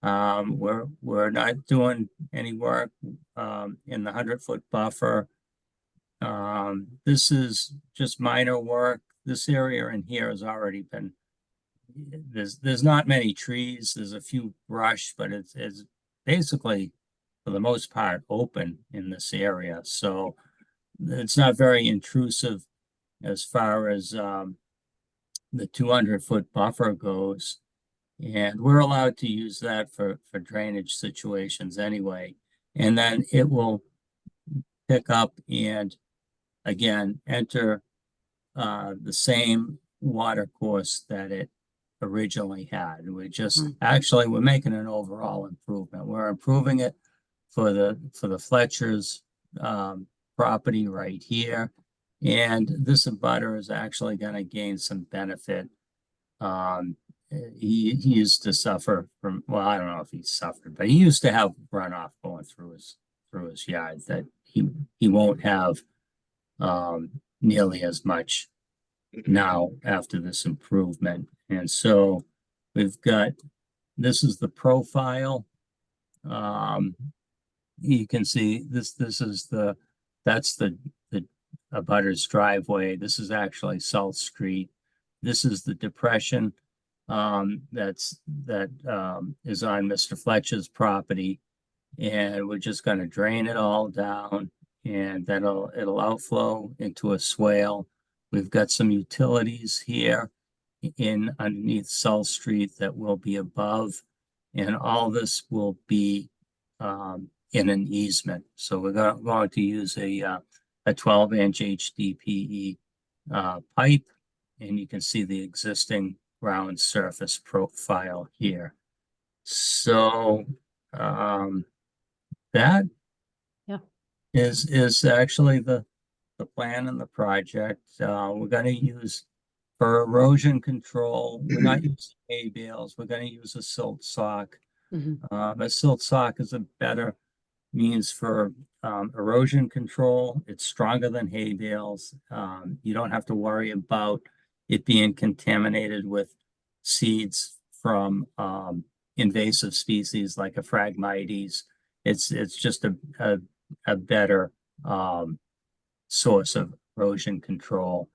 We're not doing any work in the 100-foot buffer. This is just minor work. This area in here has already been, there's not many trees. There's a few brush, but it's basically, for the most part, open in this area. So it's not very intrusive as far as the 200-foot buffer goes. And we're allowed to use that for drainage situations anyway. And then it will pick up and again enter the same water course that it originally had. And we just we're making an overall improvement. We're improving it for the Fletcher's property right here. And this abutter is actually going to gain some benefit. He used to suffer from, well, I don't know if he suffered, but he used to have runoff going through his yard that he won't have nearly as much now after this improvement. And so we've got, this is the profile. You can see this is that's the abutter's driveway. This is actually South Street. This is the depression that is on Mr. Fletcher's property, and we're just going to drain it all down and it'll outflow into a swale. We've got some utilities here in underneath South Street that will be above, and all this will be in an easement. So we're going to use a 12-inch HDPE pipe, and you can see the existing ground surface profile here. So that Yeah. is actually the plan and the project. We're going to use, for erosion control, we're not using hay bales. We're going to use a silt sock. Mhm. A silt sock is a better means for erosion control. It's stronger than hay bales. You don't have to worry about it being contaminated with seeds from invasive species like a Phragmites. It's just a better source of erosion control.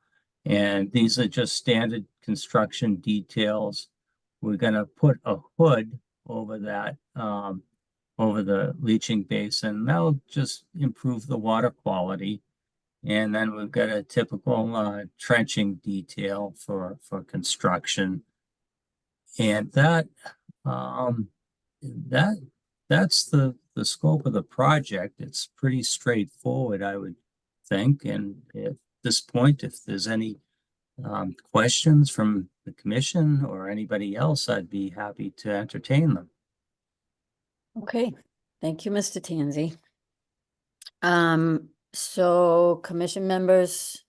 And these are just standard construction details. We're gonna put a hood over that, over the leaching basin. That'll just improve the water quality. And then we've got a typical trenching detail for construction. And that's the scope of the project. It's pretty straightforward, I would think. And at this point, if there's any questions from the commission or anybody else, I'd be happy to entertain them. Okay, thank you, Mr. Tanzi. So commission members,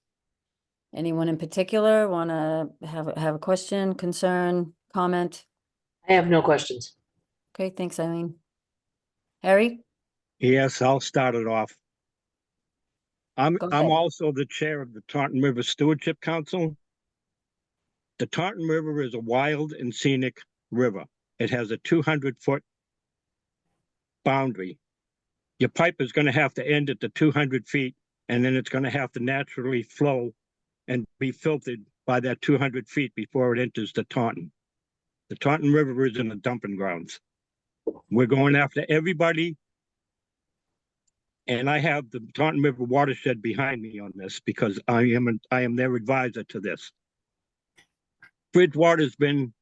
anyone in particular want to have a question, concern, comment? I have no questions. Okay, thanks, Eileen. Harry? Yes, I'll start it off. I'm Go ahead. also the chair of the Taunton River Stewardship Council. The Taunton River is a wild and scenic river. It has a 200-foot boundary. Your pipe is going to have to end at the 200 feet, and then it's going to have to naturally flow and be filtered by that 200 feet before it enters the Taunton. The Taunton River is in the dumping grounds. We're going after everybody, and I have the Taunton River watershed behind me on this because I am their advisor to this. Bridgewater's been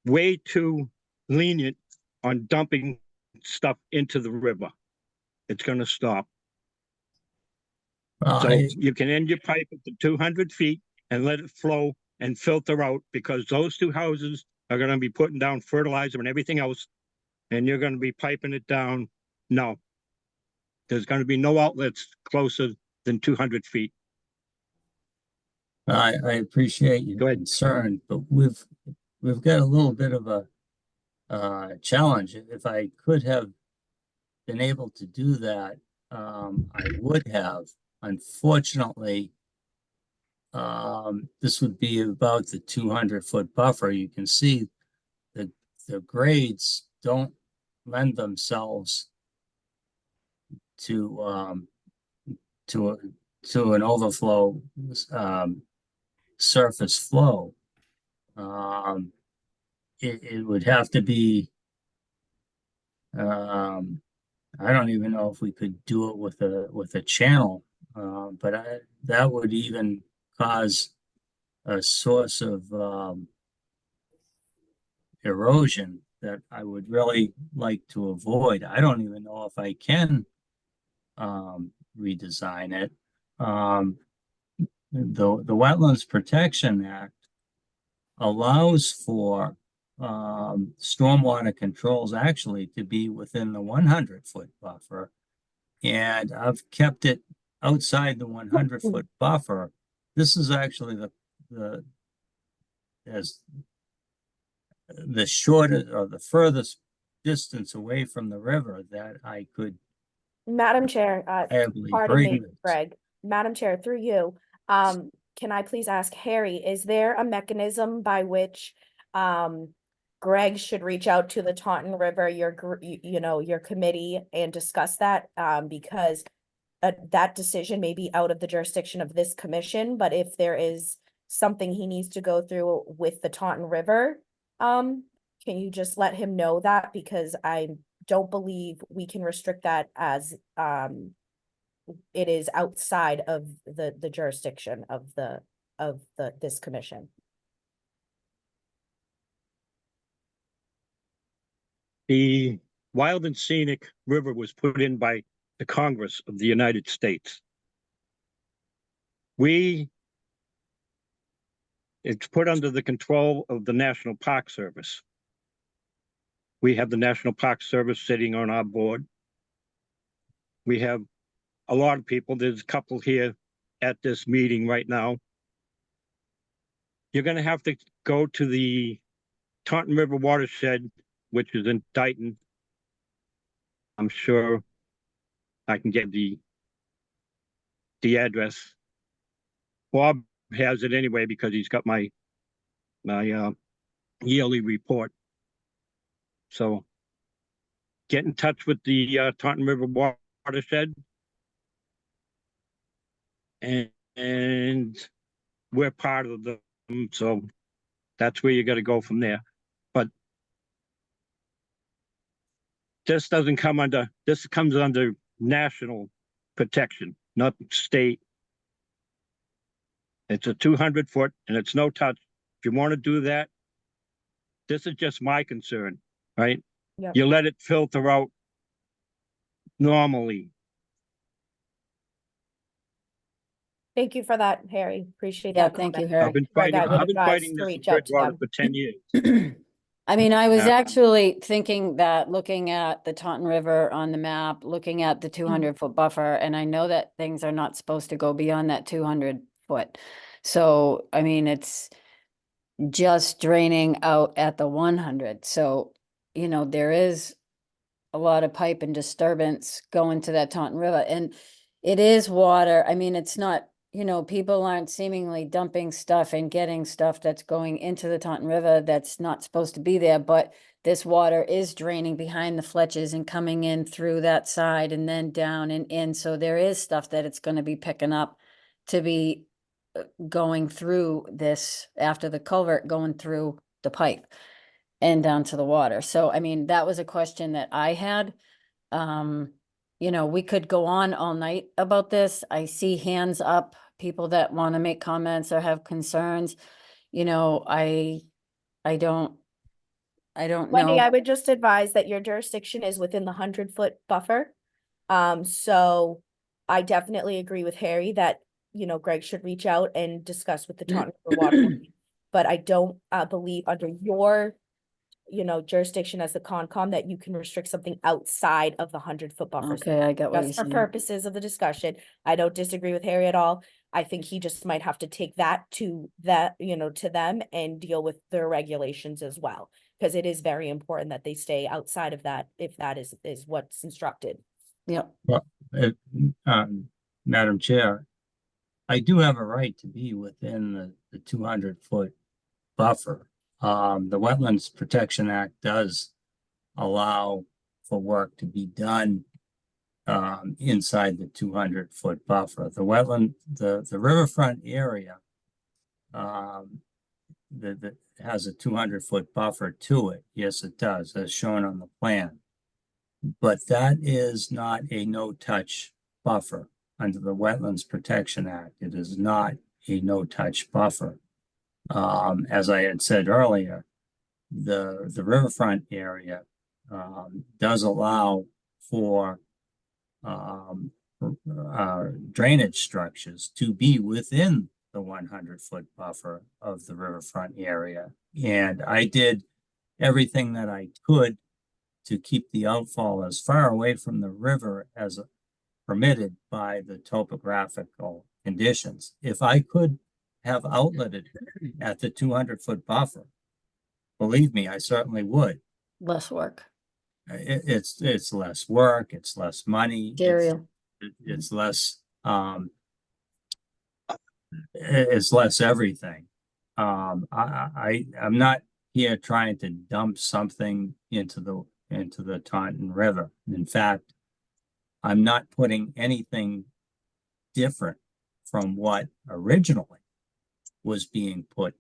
way too lenient on dumping stuff into the river. It's going to stop. So you can end your pipe at the 200 feet and let it flow and filter out, because those two houses are going to be putting down fertilizer and everything else, and you're going to be piping it down. No, there's going to be no outlets closer than 200 feet. I appreciate your concern, but we've got a little bit of a challenge. If I could have been able to do that, I would have. Unfortunately, this would be about the 200-foot buffer. You can see that the grades don't lend themselves to an overflow surface flow. It would have to be, I don't even know if we could do it with a channel, but that would even cause a source of erosion that I would really like to avoid. I don't even know if I can redesign it. The Wetlands Protection Act allows for stormwater controls actually to be within the 100-foot buffer, and I've kept it outside the 100-foot buffer. This is actually the shortest or the furthest distance away from the river that I could Madam Chair, viably pardon me, bring this. Greg. Madam Chair, through you, can I please ask Harry, is there a mechanism by which Greg should reach out to the Taunton River, your committee, and discuss that? Because that decision may be out of the jurisdiction of this commission, but if there is something he needs to go through with the Taunton River, can you just let him know that? Because I don't believe we can restrict that as it is outside of the jurisdiction of this commission. The Wild and Scenic River was put in by the Congress of the United States. It's put under the control of the National Park Service. We have the National Park Service sitting on our board. We have a lot of people. There's a couple here at this meeting right now. You're going to have to go to the Taunton River Watershed, which is in Dayton. I'm sure I can get the address. Bob has it anyway because he's got my yearly report. So get in touch with the Taunton River Watershed, and we're part of them. So that's where you got to go from there. But this doesn't come under, this comes under national protection, not state. It's a 200-foot and it's no touch. If you want to do that, this is just my concern, right? Yep. You let it filter out normally. Thank you for that, Harry. Appreciate Yeah, that. thank you, comment. Harry. I've been Greg, fighting, I would I've been advise fighting to this in reach out to Bridgewater them. for 10 years. I mean, I was Yeah. actually thinking that looking at the Taunton River on the map, looking at the 200-foot buffer, and I know that things are not supposed to go beyond that 200-foot. So, I mean, it's just draining out at the 100. So, you know, there is a lot of pipe and disturbance going to that Taunton River, and it is water. I mean, it's not, you know, people aren't seemingly dumping stuff and getting stuff that's going into the Taunton River that's not supposed to be there, but this water is draining behind the Fletches and coming in through that side and then down and in. So there is stuff that it's going to be picking up to be going through this after the culvert going through the pipe and down to the water. So, I mean, that was a question that I had. You know, we could go on all night about this. I see hands up, people that want to make comments or have concerns. You know, I don't Wendy, know. I would just advise that your jurisdiction is within the 100-foot buffer. So I definitely agree with Harry that, you know, Greg should reach out and discuss with the Taunton River Water Company. But I don't believe under your, you know, jurisdiction as the Concom that you can restrict something outside of the 100-foot buffer. Okay, I get what you're Just for saying. purposes of the discussion, I don't disagree with Harry at all. I think he just might have to take that to them and deal with their regulations as well. Because it is very important that they stay outside of that, if that is what's instructed. Yep. Well, Madam Chair, I do have a right to be within the 200-foot buffer. The Wetlands Protection Act does allow for work to be done inside the 200-foot buffer. The riverfront area that has a 200-foot buffer to it. Yes, it does, as shown on the plan. But that is not a no-touch buffer under the Wetlands Protection Act. It is not a no-touch buffer. As I had said earlier, the riverfront area does allow for drainage structures to be within the 100-foot buffer of the riverfront area. And I did everything that I could to keep the outfall as far away from the river as permitted by the topographical conditions. If I could have outletted at the 200-foot buffer, believe me, I certainly would. Less work. It's less work, it's less money. It's less it's less everything. I'm not here trying to dump something into the Taunton River. In fact, I'm not putting anything different from what originally was being put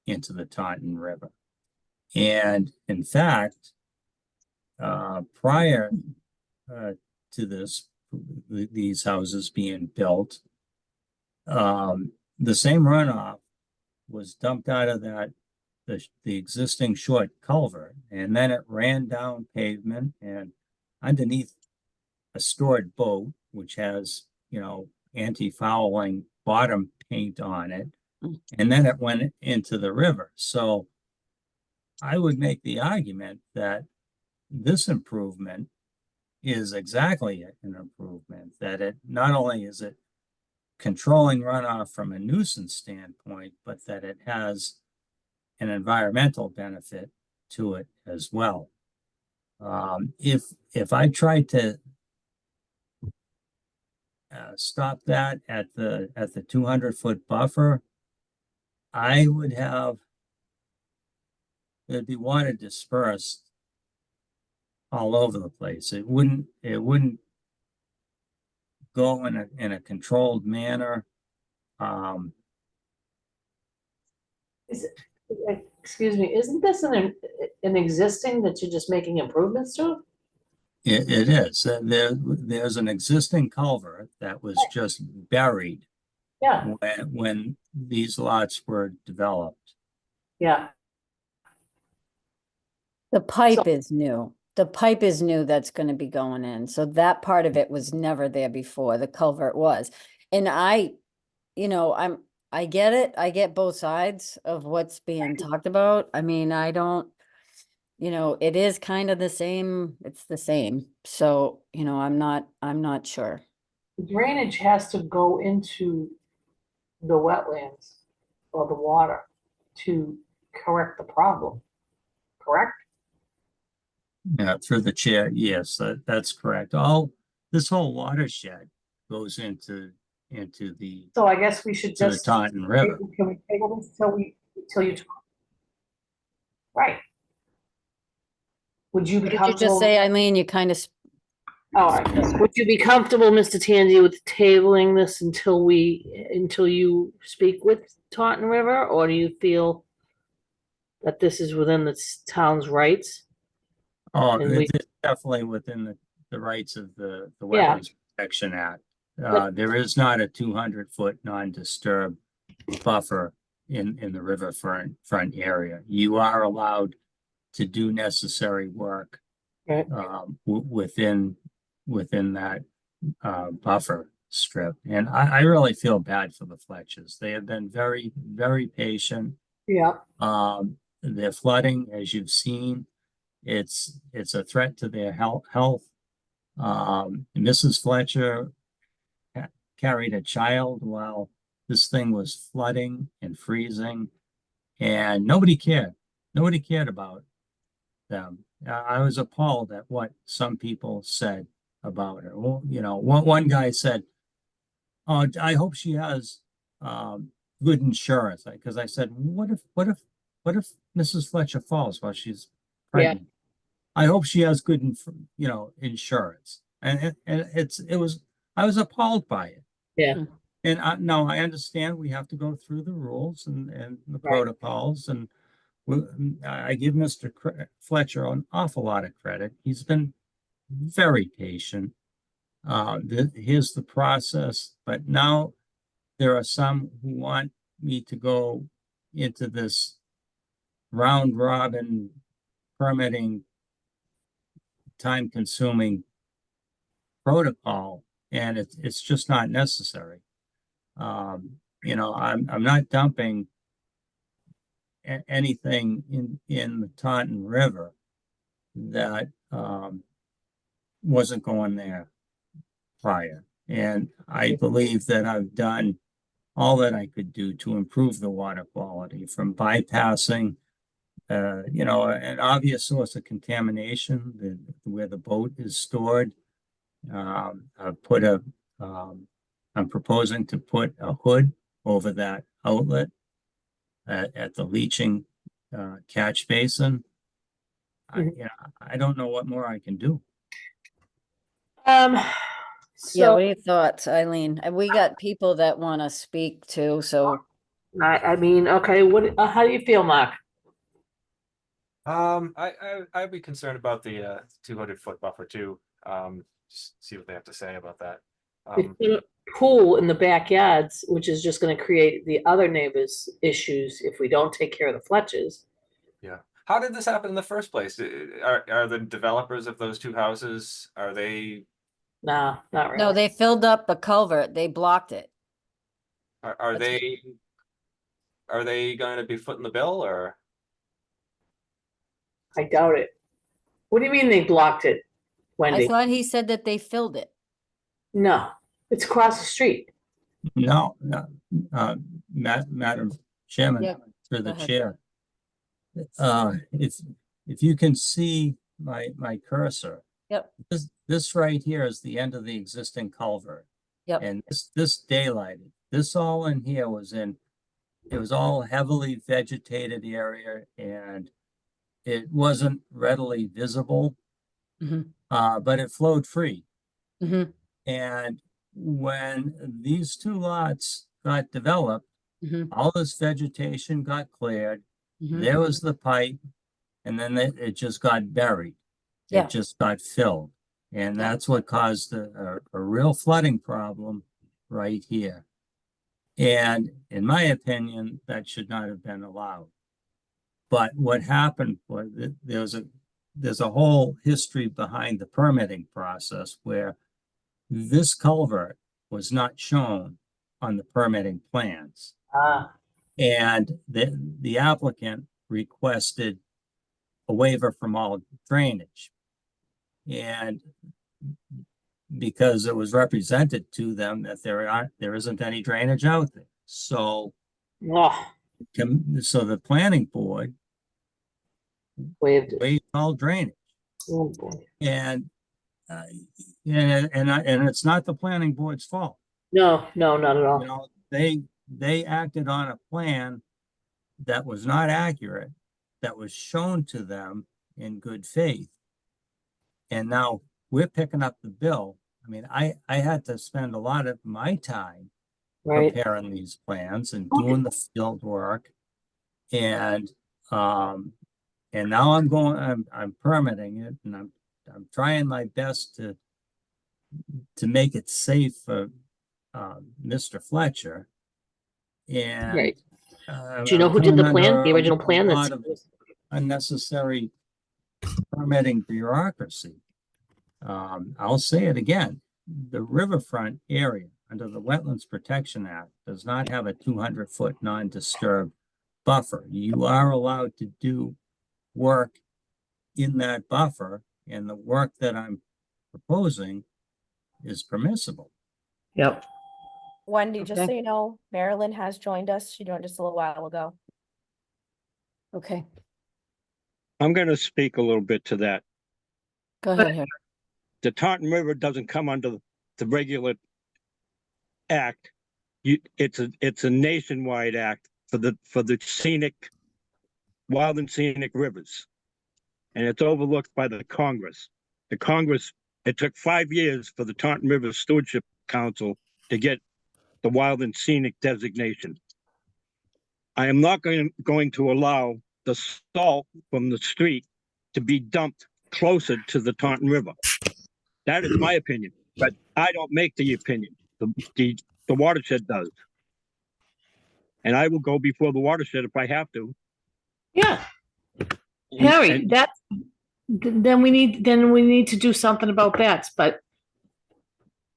into the Taunton River. And in fact, prior to this these houses being built, the same runoff was dumped out of the existing short culvert, and then it ran down pavement and underneath a stored boat, which has, anti-fouling bottom paint on it. And then it went into the river. So I would make the argument that this improvement is exactly an improvement, that it not only is it controlling runoff from a nuisance standpoint, but that it has an environmental benefit to it as well. If I tried to stop that at the 200-foot buffer, I would have, there'd be water dispersed all over the place. It wouldn't go in a controlled manner. Excuse me, isn't this an existing that you're just making improvements to? It is. There's an existing culvert that was just buried Yeah, when these lots were developed. yeah. The pipe is new. The pipe is new that's gonna be going in, so that part of it was never there before, the culvert was. And I get it, I get both sides of what's being talked about. I mean, I don't, it is kind of the same, it's the same, so, I'm not sure. The drainage has to go into the wetlands or the water to correct the problem, correct? Yeah, through the chair, yes, that's correct. This whole watershed goes into the So I guess we should to the just. Taunton River. Can we table this till you talk? Right. Would you be What did you comfortable? just say, Eileen? You kind of, All right. Would you be comfortable, Mr. Tanzi, with tabling this until you speak with Taunton River, or do you feel that this is within the town's rights? Oh, And we- it's definitely within the rights of the Yeah. Wetlands Protection Act. But- There is not a 200-foot non-disturb buffer in the riverfront area. You are allowed to do necessary work Right. within that buffer strip. And I really feel bad for the Fletchers. They have been very, very patient. Yeah. They're flooding, as you've seen. It's a threat to their health. Mrs. Fletcher carried a child while this thing was flooding and freezing, and nobody cared. Nobody cared about them. I was appalled at what some people said about her. Well, one guy said, "Oh, I hope she has good insurance." Because I said, "What if Mrs. Fletcher falls while she's pregnant?" I hope she has good, insurance. And I was appalled by it. Yeah. And I understand we have to go through the rules and the Right. protocols, and I give Mr. Fletcher an awful lot of credit. He's been very patient. Here's the process, but now there are some who want me to go into this round robin permitting, time-consuming protocol, and it's just not necessary. I'm not dumping anything in the Taunton River that wasn't going there prior. And I believe that I've done all that I could do to improve the water quality, from bypassing an obvious source of contamination, where the boat is stored. I'm proposing to put a hood over that outlet at the leaching catch basin. I don't know what more I can do. yeah, So what are your thoughts, Eileen? And we got people that want to speak too, so. I mean, okay, how do you feel, Mark? I'd be concerned about the 200-foot buffer too. just see what they have to say about that. They put a pool in the backyards, which is just gonna create the other neighbors' issues if we don't take care of the Fletchers. Yeah. How did this happen in the first place? Are the developers of those two houses, are they, Nah, not really. No, they filled up the culvert. They blocked it. are That's they going to be footing the bill or? I doubt it. What do you mean they blocked it, I Wendy? thought he said that they filled it. No, it's across the street. No, Madam Chairman, Yep, through go the ahead. chair. If you can see my cursor. Yep. This right here is the end of the existing culvert. Yep. And this daylighted, this all in here it was all heavily vegetated area and it wasn't readily visible. Mhm. But it flowed free. Mhm. And when these two lots got developed, Mhm. all this vegetation got cleared. Mhm. There was the pipe, and then it just got buried. Yeah. It just got filled. And Yeah. that's what caused a real flooding problem right here. And in my opinion, that should not have been allowed. But what happened was there's a whole history behind the permitting process where this culvert was not shown on the permitting plans. Ah, And the applicant requested a waiver from all drainage. And because it was represented to them that there isn't any drainage out there. So, oh, so the planning board waived it. waived all drainage. Oh, boy. And it's not the planning board's fault. No, not at You all. know, they acted on a plan that was not accurate, that was shown to them in good faith. And now we're picking up the bill. I mean, I had to spend a lot of my time Right. preparing these plans and doing the field work. And now I'm permitting it and I'm trying my best to make it safe for Mr. Fletcher. And Right. Do you know who did the plan, the original plan? A That's lot of unnecessary permitting bureaucracy. I'll say it again, the riverfront area under the Wetlands Protection Act does not have a 200-foot non-disturbed buffer. You are allowed to do work in that buffer, and the work that I'm proposing is permissible. Yep. Wendy, just so Okay. you know, Marilyn has joined us. She joined us a little while ago. Okay, I'm gonna speak a little bit to that. go ahead, Harry. The Taunton River doesn't come under the regular act. It's a nationwide act for the scenic, wild and scenic rivers. And it's overlooked by the Congress. The Congress, it took 5 years for the Taunton River Stewardship Council to get the wild and scenic designation. I am not going to allow the salt from the street to be dumped closer to the Taunton River. That is my opinion, but I don't make the opinion. The watershed does. And I will go before the watershed if I have to. Yeah. Harry, And- then we need to do something about that, but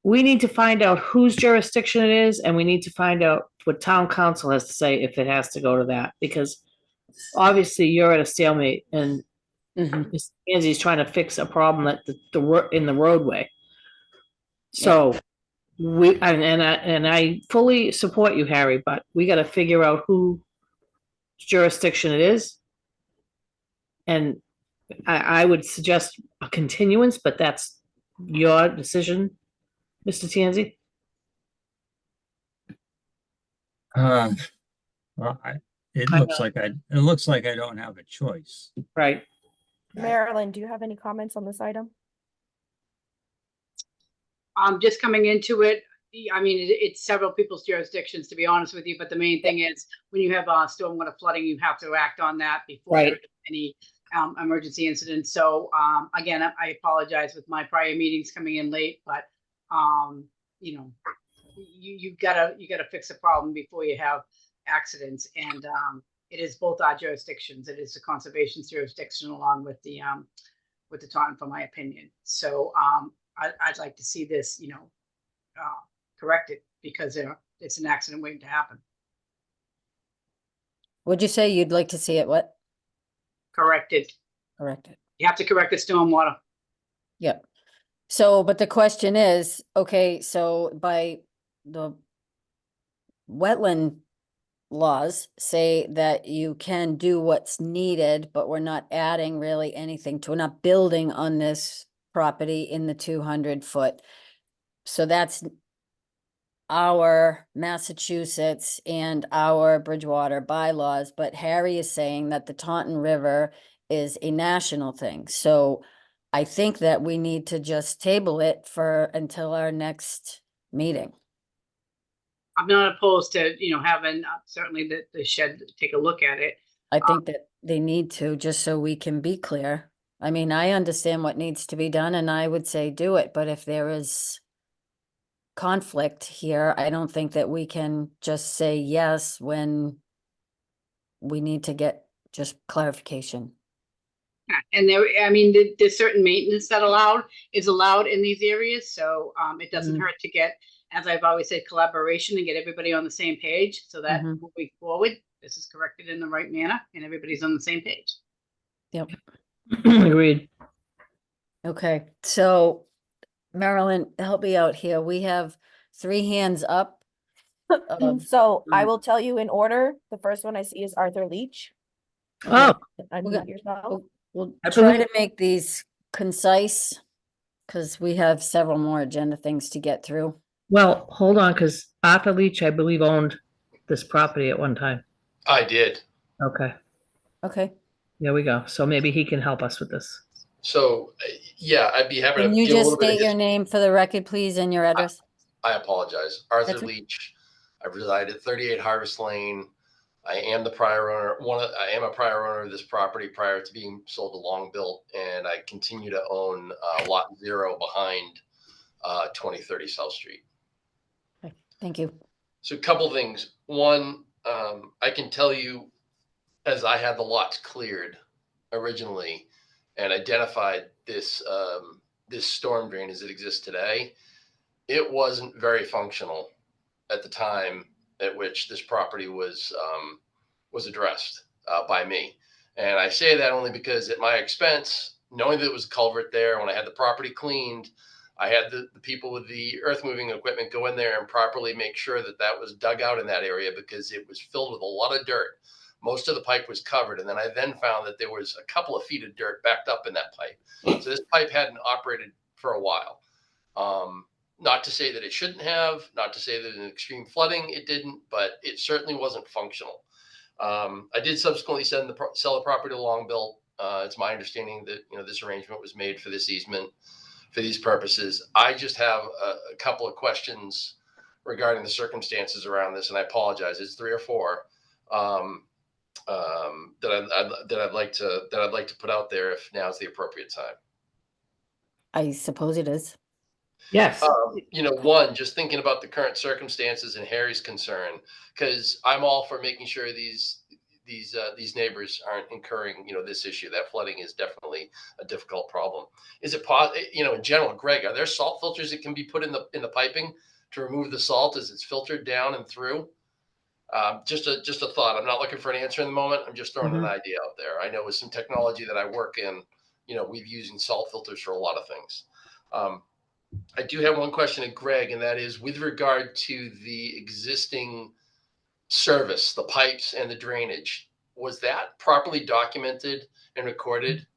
we need to find out whose jurisdiction it is, and we need to find out what town council has to say if it has to go to that, because obviously you're at a stalemate and Mhm. Mr. Ansley's trying to fix a problem at in the roadway. So I fully support you, Harry, but we gotta figure out who jurisdiction it is. And I would suggest a continuance, but that's your decision, Mr. Tansey. Well, it looks like I don't have a choice. Right. Marilyn, do you have any comments on this item? Just coming into it, I mean, it's several people's jurisdictions, to be honest with you, but the main thing is when you have stormwater flooding, you have to act on that before Right. there's any emergency incidents. So again, I apologize with my prior meetings coming in late, but you know, you gotta fix a problem before you have accidents. And it is both our jurisdictions. It is the conservation jurisdiction along with the Taunton, for my opinion. So I'd like to see this, you know, corrected, because it's an accident waiting to happen. Would you say you'd like to see it what? Corrected. Corrected. You have to correct the stormwater. Yep. So, but the question is, okay, so by the wetland laws say that you can do what's needed, but we're not adding really anything to, we're not building on this property in the 200-foot. So that's our Massachusetts and our Bridgewater bylaws, but Harry is saying that the Taunton River is a national thing. So I think that we need to just table it for until our next meeting. I'm not opposed to, you know, having certainly the shed take a look at it. I think that they need to, just so we can be clear. I mean, I understand what needs to be done and I would say do it, but if there is conflict here, I don't think that we can just say yes when we need to get just clarification. And there, I mean, there's certain maintenance that is allowed in these areas. So it doesn't hurt to get, as I've always said, collaboration and get everybody on the same page so that moving forward, this is corrected in the right manner and everybody's on the same page. Yep. Agreed. Okay, so Marilyn, help me out here. We have 3 hands up. So I will tell you in order. The first one I see is Arthur Leach. Oh, Unmute yourself. We'll I try believe- to make these concise because we have several more agenda things to get through. well, hold on, because Arthur Leach, I believe, owned this property at one time. I did. Okay, Okay, there we go. So maybe he can help us with this. So, yeah, I'd be happy to can you give a just little bit of state your history. name for the record, please, and your address? I apologize. Arthur That's okay. Leach. I reside at 38 Harvest Lane. I am the prior owner. I am a prior owner of this property prior to being sold to Longbilt, and I continue to own Lot 0 behind 2030 South Street. Okay, thank you. So a couple things. One, I can tell you, as I had the lots cleared originally and identified this this storm drain as it exists today, it wasn't very functional at the time at which this property was addressed by me. And I say that only because at my expense, knowing that it was a culvert there, when I had the property cleaned, I had the people with the earth moving equipment go in there and properly make sure that that was dug out in that area because it was filled with a lot of dirt. Most of the pipe was covered. And then I found that there was a couple of feet of dirt backed up in that pipe. So this pipe hadn't operated for a while. Not to say that it shouldn't have, not to say that in extreme flooding it didn't, but it certainly wasn't functional. I did subsequently sell the property to Longbilt. It's my understanding that this arrangement was made for this easement for these purposes. I just have a couple of questions regarding the circumstances around this, and I apologize. It's 3 or 4 that I'd like to put out there if now is the appropriate time. I suppose it is. Yes. One, just thinking about the current circumstances and Harry's concern, because I'm all for making sure these neighbors aren't incurring, this issue. That flooding is definitely a difficult problem. Is it possible, in general, Greg, are there salt filters that can be put in the piping to remove the salt as it's filtered down and through? Just a thought. I'm not looking for an answer in the moment. I'm just throwing an idea out there. I know with some technology that I work in, we've using salt filters for a lot of things. I do have one question to Greg, and that is with regard to the existing service, the pipes and the drainage, was that properly documented and recorded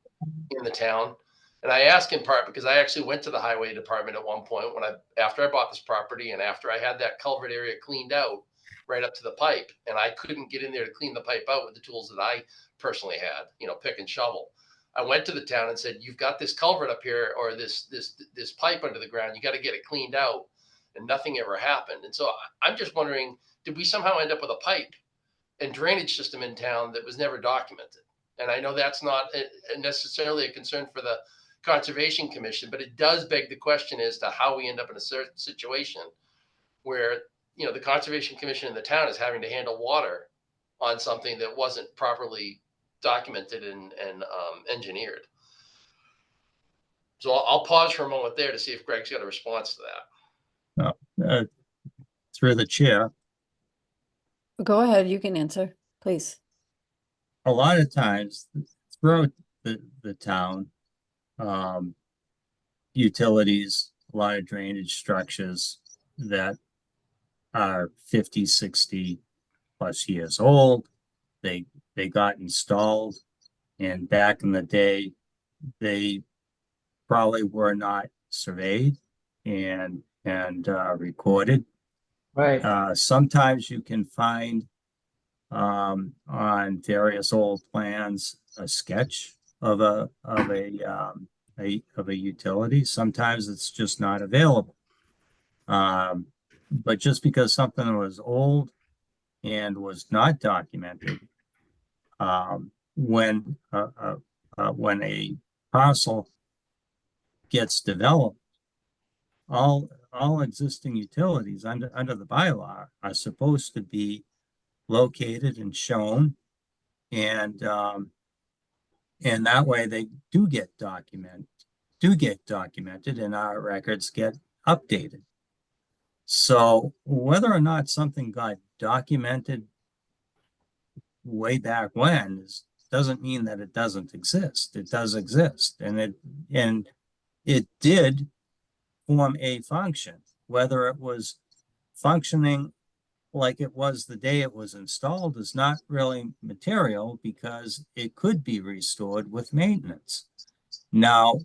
in the town? And I ask in part because I actually went to the highway department at one point after I bought this property and after I had that culvert area cleaned out right up to the pipe, and I couldn't get in there to clean the pipe out with the tools that I personally had, pick and shovel. I went to the town and said, you've got this culvert up here or this pipe under the ground. You got to get it cleaned out. And nothing ever happened. And so I'm just wondering, did we somehow end up with a pipe and drainage system in town that was never documented? And I know that's not necessarily a concern for the Conservation Commission, but it does beg the question as to how we end up in a certain situation where, you know, the Conservation Commission in the town is having to handle water on something that wasn't properly documented and engineered. So I'll pause for a moment there to see if Greg's got a response to that. Through the chair, Go ahead, you can answer, please. a lot of times throughout the town, utilities, a lot of drainage structures that are 50, 60 plus years old. They got installed, and back in the day, they probably were not surveyed and recorded. Right. Sometimes you can find on various old plans a sketch of a utility. Sometimes it's just not available. But just because something was old and was not documented, when a parcel gets developed, all existing utilities under the bylaw are supposed to be located and shown, and that way they do get documented, and our records get updated. So whether or not something got documented way back when doesn't mean that it doesn't exist. It does exist, and it did form a function. Whether it was functioning like it was the day it was installed is not really material, because it could be restored with maintenance. Now,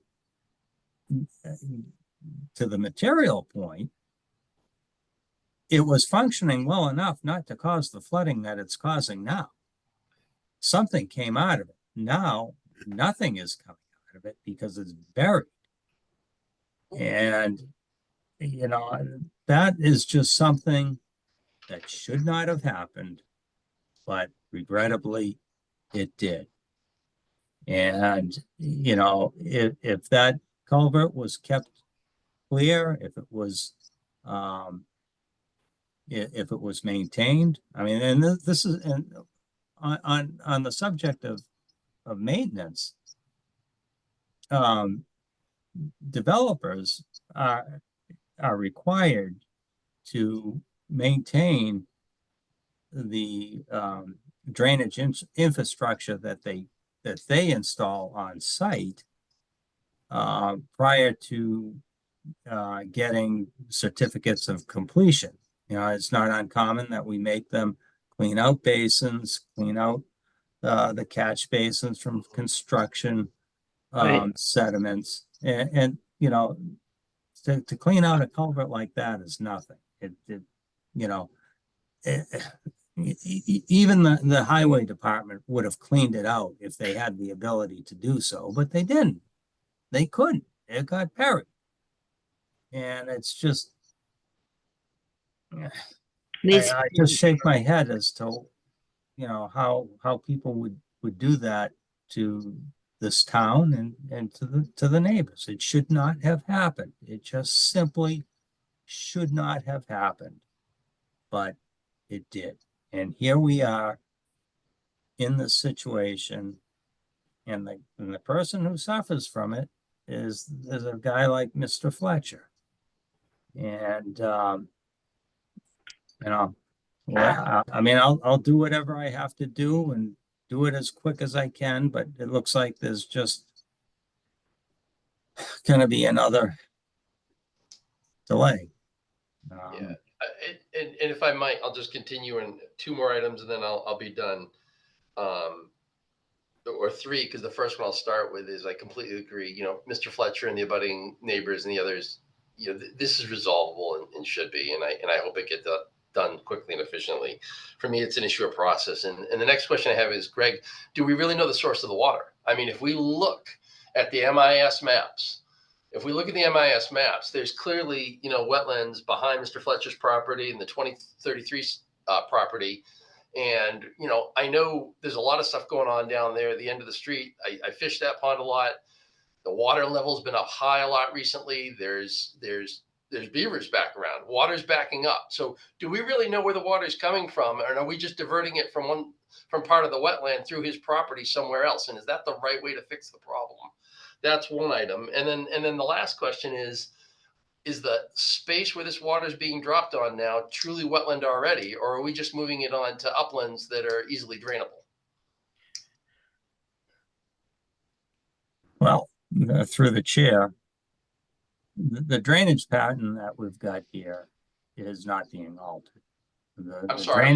to the material point, it was functioning well enough not to cause the flooding that it's causing now. Something came out of it. Now, nothing is coming out of it because it's buried. And, you know, that is just something that should not have happened, but regrettably it did. And, you know, if that culvert was kept clear, if it was maintained, I mean, and this is on the subject of maintenance, developers are required to maintain the drainage infrastructure that they install on site prior to getting certificates of completion. You know, it's not uncommon that we make them clean out basins, clean out the catch basins from construction sediments, and you know, to clean out a culvert like that is nothing. You know, even the highway department would have cleaned it out if they had the ability to do so, but they didn't. They couldn't. It got buried, and it's just, I just shake my head as to, you know, how people would do that to this town and to the neighbors. It should not have happened. It just simply should not have happened, but it did. And here we are in this situation, and the person who suffers from it is a guy like Mr. Fletcher. And you know, well, I mean, I'll do whatever I have to do and do it as quick as I can, but it looks like there's just gonna be another delay. Yeah, and if I might, I'll just continue in 2 more items and then I'll be done. Or 3, because the first one I'll start with is I completely agree. You know, Mr. Fletcher and the abutting neighbors and the others, you know, this is resolvable and should be, and I hope it gets done quickly and efficiently. For me, it's an issue of process. And the next question I have is, Greg, do we really know the source of the water? I mean, if we look at the MIS maps, there's clearly, you know, wetlands behind Mr. Fletcher's property and the 2033 property. And, you know, I know there's a lot of stuff going on down there at the end of the street. I fish that pond a lot. The water level's been up high a lot recently. There's beavers back around. Water's backing up. So do we really know where the water's coming from? And are we just diverting it from part of the wetland through his property somewhere else? And is that the right way to fix the problem? That's one item. And then the last question is the space where this water is being dropped on now truly wetland already, or are we just moving it on to uplands that are easily drainable? Well, through the chair, the drainage pattern that we've got here is not being altered. I'm sorry.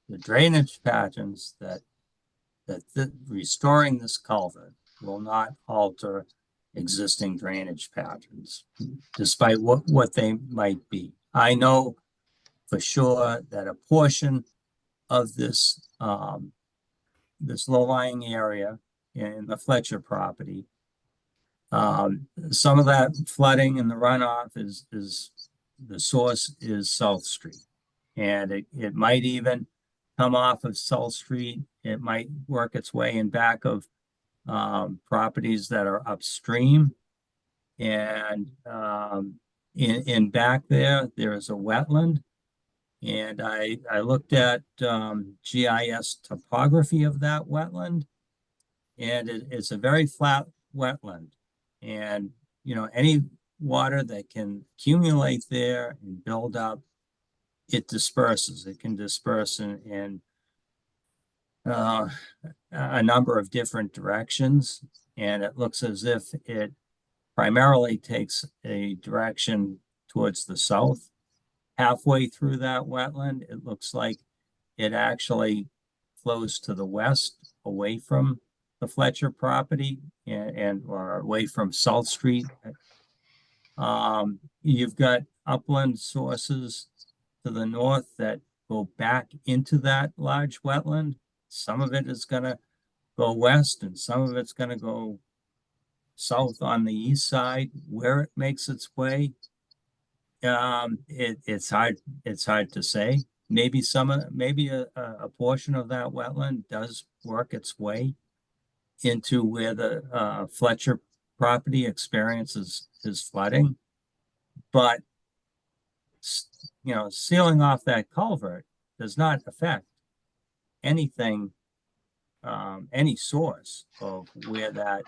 The drainage patterns that restoring this culvert will not alter existing drainage patterns, despite what they might be. I know for sure that a portion of this this low-lying area in the Fletcher property, some of that flooding and the runoff is the source is South Street, and it might even come off of South Street. It might work its way in back of properties that are upstream, and in back there is a wetland, and I looked at GIS topography of that wetland, and it's a very flat wetland, and you know, any water that can accumulate there and build up, it disperses. It can disperse in a number of different directions, and it looks as if it primarily takes a direction towards the south. Halfway through that wetland, it looks like it actually flows to the west, away from the Fletcher property or away from South Street. You've got upland sources to the north that go back into that large wetland. Some of it is going to go west and some of it's going to go south on the east side. Where it makes its way, it's hard to say. Maybe a portion of that wetland does work its way into where the Fletcher property experiences is flooding, but you know, sealing off that culvert does not affect anything, any source of where that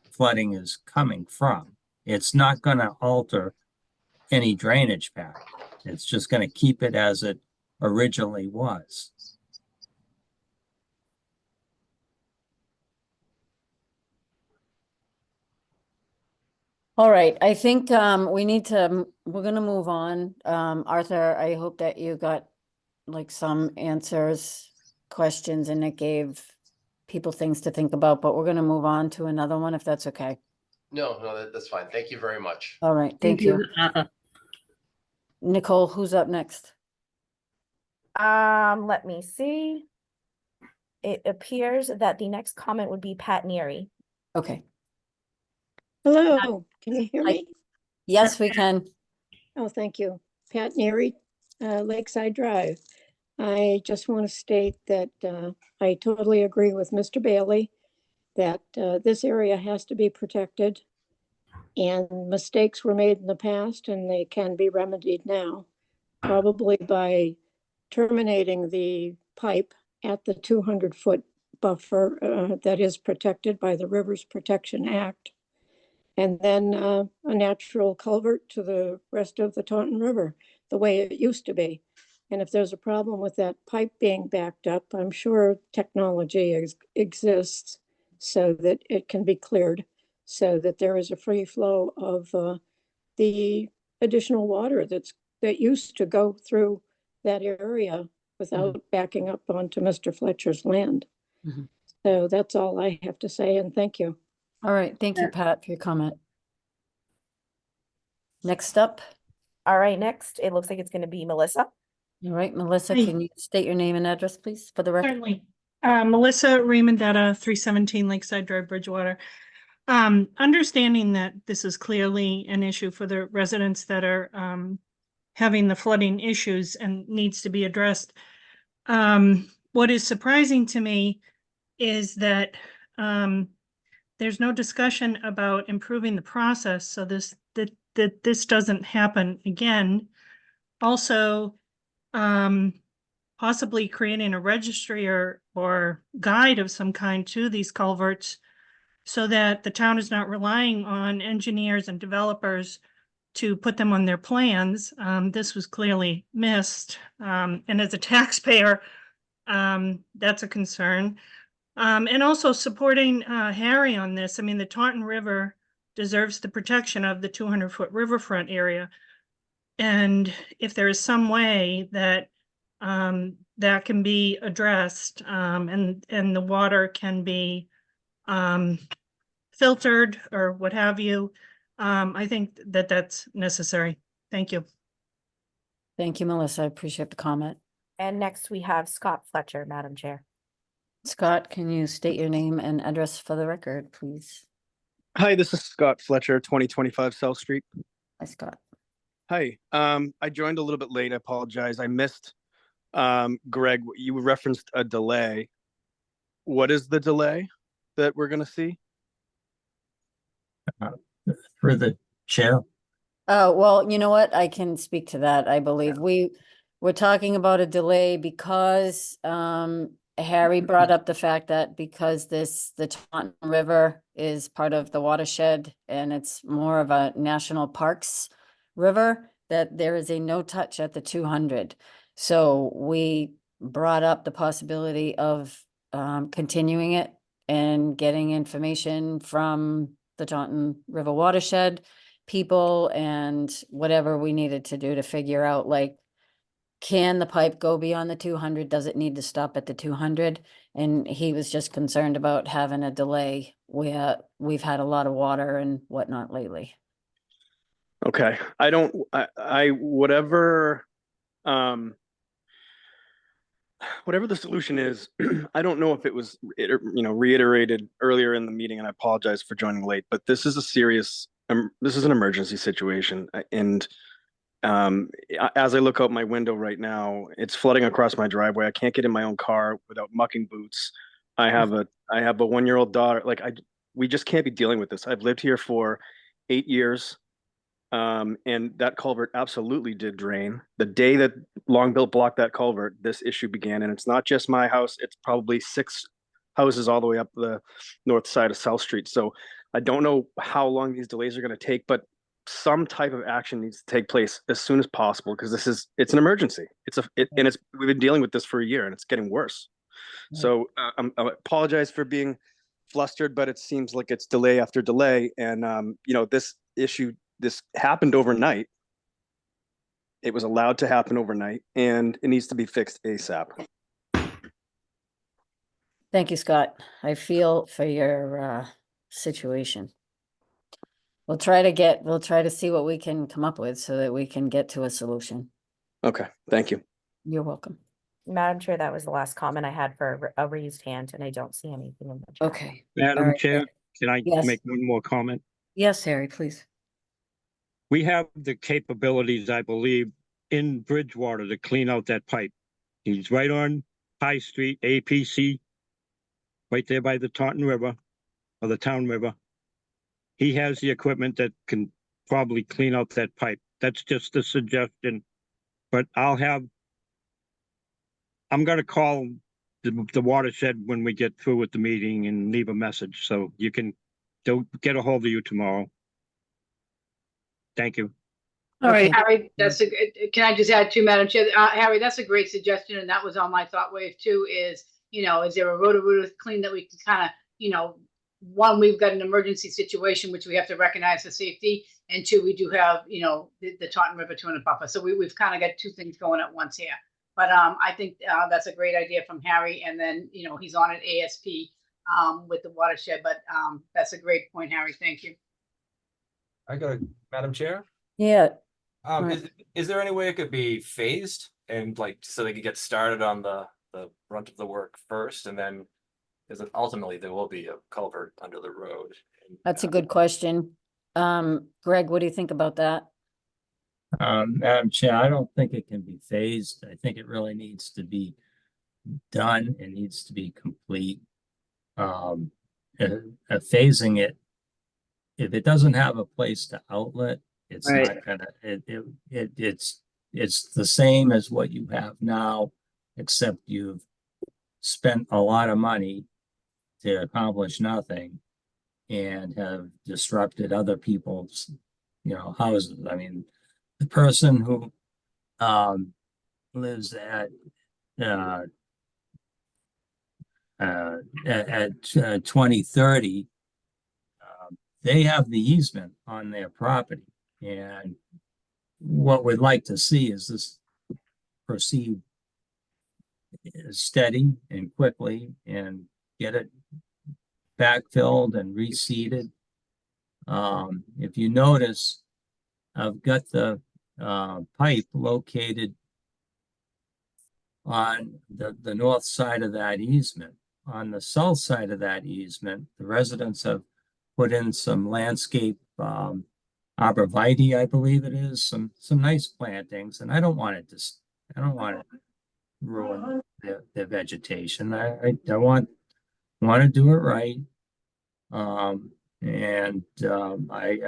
flooding is coming from. It's not going to alter any drainage path. It's just going to keep it as it originally was. All right, I think we need to, we're gonna move on. Arthur, I hope that you got like some answers, questions, and it gave people things to think about, but we're gonna move on to another one if that's okay. No, that's fine. Thank you very much. All right, thank you. Anna. Nicole, who's up next? Let me see. It appears that the next comment would be Pat Neary. Okay. Hello, can you hear Hi. me? Yes, we can. Oh, thank you. Pat Neary, Lakeside Drive. I just want to state that I totally agree with Mr. Bailey that this area has to be protected, and mistakes were made in the past and they can be remedied now, probably by terminating the pipe at the 200-foot buffer that is protected by the Rivers Protection Act, and then a natural culvert to the rest of the Taunton River, the way it used to be. And if there's a problem with that pipe being backed up, I'm sure technology exists so that it can be cleared, so that there is a free flow of the additional water that used to go through that area without backing up onto Mr. Fletcher's land. So that's all I have to say, and thank you. All right, thank you, Pat, for your comment. Next up. All right, next, it looks like it's going to be Melissa. All right, Melissa, Hi. can you state your name and address, please, for the record? Certainly. Melissa Raymondetta, 317 Lakeside Drive, Bridgewater. Understanding that this is clearly an issue for the residents that are having the flooding issues and needs to be addressed. What is surprising to me is that there's no discussion about improving the process so that this doesn't happen again. Also, possibly creating a registry or guide of some kind to these culverts so that the town is not relying on engineers and developers to put them on their plans. This was clearly missed. And as a taxpayer, that's a concern. And also supporting Harry on this. I mean, the Taunton River deserves the protection of the 200-foot riverfront area. And if there is some way that that can be addressed and the water can be filtered or what have you, I think that that's necessary. Thank you. Thank you, Melissa. I appreciate the comment. And next we have Scott Fletcher, Madam Chair. Scott, can you state your name and address for the record, please? Hi, this is Scott Fletcher, 2025 South Street. Hi, Scott. Hi, I joined a little bit late. I apologize. I missed, Greg, you referenced a delay. What is the delay that we're gonna see? For the chair. Oh, well, you know what? I can speak to that. I believe we're talking about a delay because Harry brought up the fact that because the Taunton River is part of the watershed and it's more of a national parks river, that there is a no touch at the 200. So we brought up the possibility of continuing it and getting information from the Taunton River watershed people and whatever we needed to do to figure out, like, can the pipe go beyond the 200? Does it need to stop at the 200? And he was just concerned about having a delay where we've had a lot of water and whatnot lately. Okay, I whatever the solution is, I don't know if it was, reiterated earlier in the meeting, and I apologize for joining late, but this is a serious, this is an emergency situation. And as I look out my window right now, it's flooding across my driveway. I can't get in my own car without mucking boots. I have a 1-year-old daughter. We just can't be dealing with this. I've lived here for 8 years. And that culvert absolutely did drain. The day that Longbill blocked that culvert, this issue began. And it's not just my house, it's probably 6 houses all the way up the north side of South Street. So I don't know how long these delays are going to take, but some type of action needs to take place as soon as possible, because it's an emergency. We've been dealing with this for a year and it's getting worse. So I apologize for being flustered, but it seems like it's delay after delay. And this happened overnight. It was allowed to happen overnight, and it needs to be fixed ASAP. Thank you, Scott. I feel for your situation. We'll try to see what we can come up with so that we can get to a solution. Okay, thank you. You're welcome. Madam Chair, that was the last comment I had for a raised hand, and I don't see anything in the chat. Okay. Madam right. Chair, can I Yes. make one more comment? Yes, Harry, please. We have the capabilities, I believe, in Bridgewater to clean out that pipe. He's right on High Street, APC, right there by the Taunton River, or the Town River. He has the equipment that can probably clean out that pipe. That's just a suggestion. But I'm gonna call the watershed when we get through with the meeting and leave a message, so they'll get a hold of you tomorrow. Thank you. All right, Okay. Harry, can I just add to Madam Chair? Harry, that's a great suggestion, and that was on my thought wave too, is there a Roto-Rooter clean that we can kind of, one, we've got an emergency situation, which we have to recognize for safety, and 2, we do have, the Taunton River 200 buffer. So we've kind of got 2 things going at once here. But I think that's a great idea from Harry, and then, he's on at ASP with the watershed, but that's a great point, Harry. Thank you. I got Madam Chair. Yeah. Is there any way it could be phased and so they could get started on the brunt of the work first, and then because ultimately there will be a culvert under the road? That's a good question. Greg, what do you think about that? Madam Chair, I don't think it can be phased. I think it really needs to be done. It needs to be complete. Phasing it, if it doesn't have a place to outlet, it's Right. not gonna, it's the same as what you have now, except you've spent a lot of money to accomplish nothing and have disrupted other people's, houses. I mean, the person who lives at 2030, they have the easement on their property. And what we'd like to see is this proceed steady and quickly and get it backfilled and reseeded. If you notice, I've got the pipe located on the north side of that easement. On the south side of that easement, the residents have put in some landscape arborvitae, I believe it is, some nice plantings, and I don't want it to ruin their vegetation. I want to do it right. I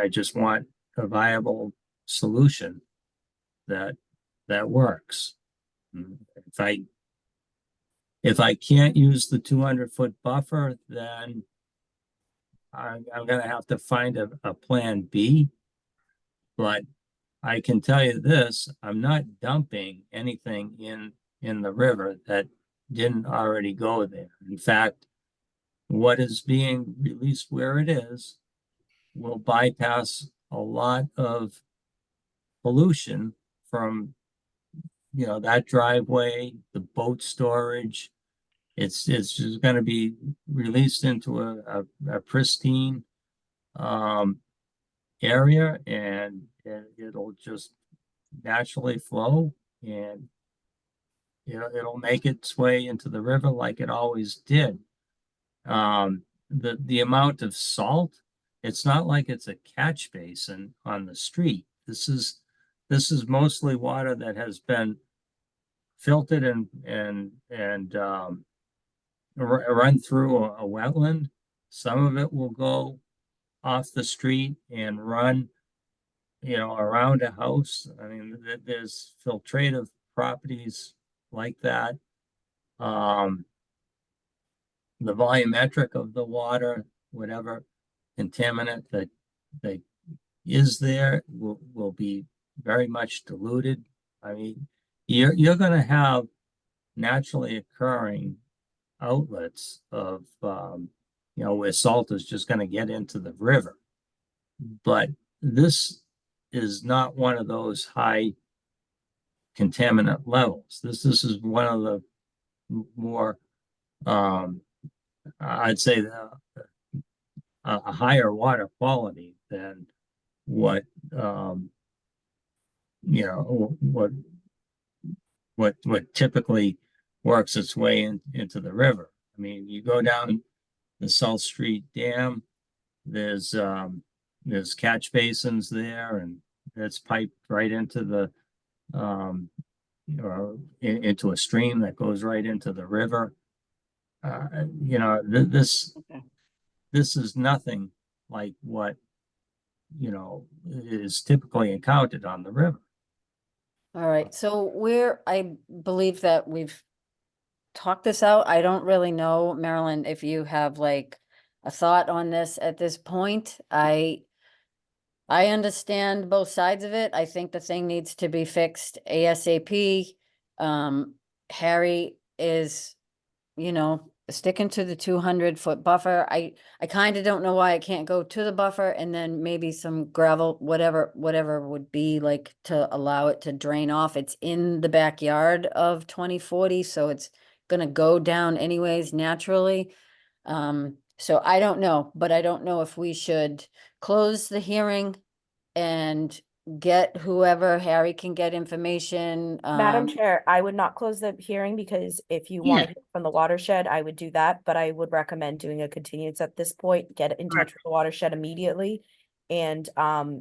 just want a viable solution that works. If I can't use the 200-foot buffer, then I'm gonna have to find a plan B. But I can tell you this, I'm not dumping anything in the river that didn't already go there. In fact, what is being released where it is will bypass a lot of pollution from, that driveway, the boat storage. It's just going to be released into a pristine area, and it'll just naturally flow, and it'll make its way into the river like it always did. The amount of salt, it's not like it's a catch basin on the street. This is mostly water that has been filtered and run through a wetland. Some of it will go off the street and run, around a house. I mean, there's filtrative properties like that. The volumetric of the water, whatever contaminant that is there will be very much diluted. I mean, you're going to have naturally occurring outlets of, where salt is just going to get into the river. But this is not one of those high contaminant levels. This is one of the more, I'd say, a higher water quality than what what typically works its way into the river. I mean, you go down the South Street Dam, there's catch basins there, and it's piped right into the into a stream that goes right into the river. This is nothing like what is typically encountered on the river. All right, so I believe that we've talked this out. I don't really know, Marilyn, if you have like a thought on this at this point. I understand both sides of it. I think the thing needs to be fixed ASAP. Harry is, sticking to the 200-foot buffer. I kind of don't know why I can't go to the buffer and then maybe some gravel, whatever would be like to allow it to drain off. It's in the backyard of 2040, so it's gonna go down anyways naturally. So I don't know, but I don't know if we should close the hearing and get whoever Harry can get information. Madam Chair, I would not close the hearing because if you want to hear from the watershed, I would do that, but I would recommend doing a continuance at this point. Get in touch with the watershed immediately and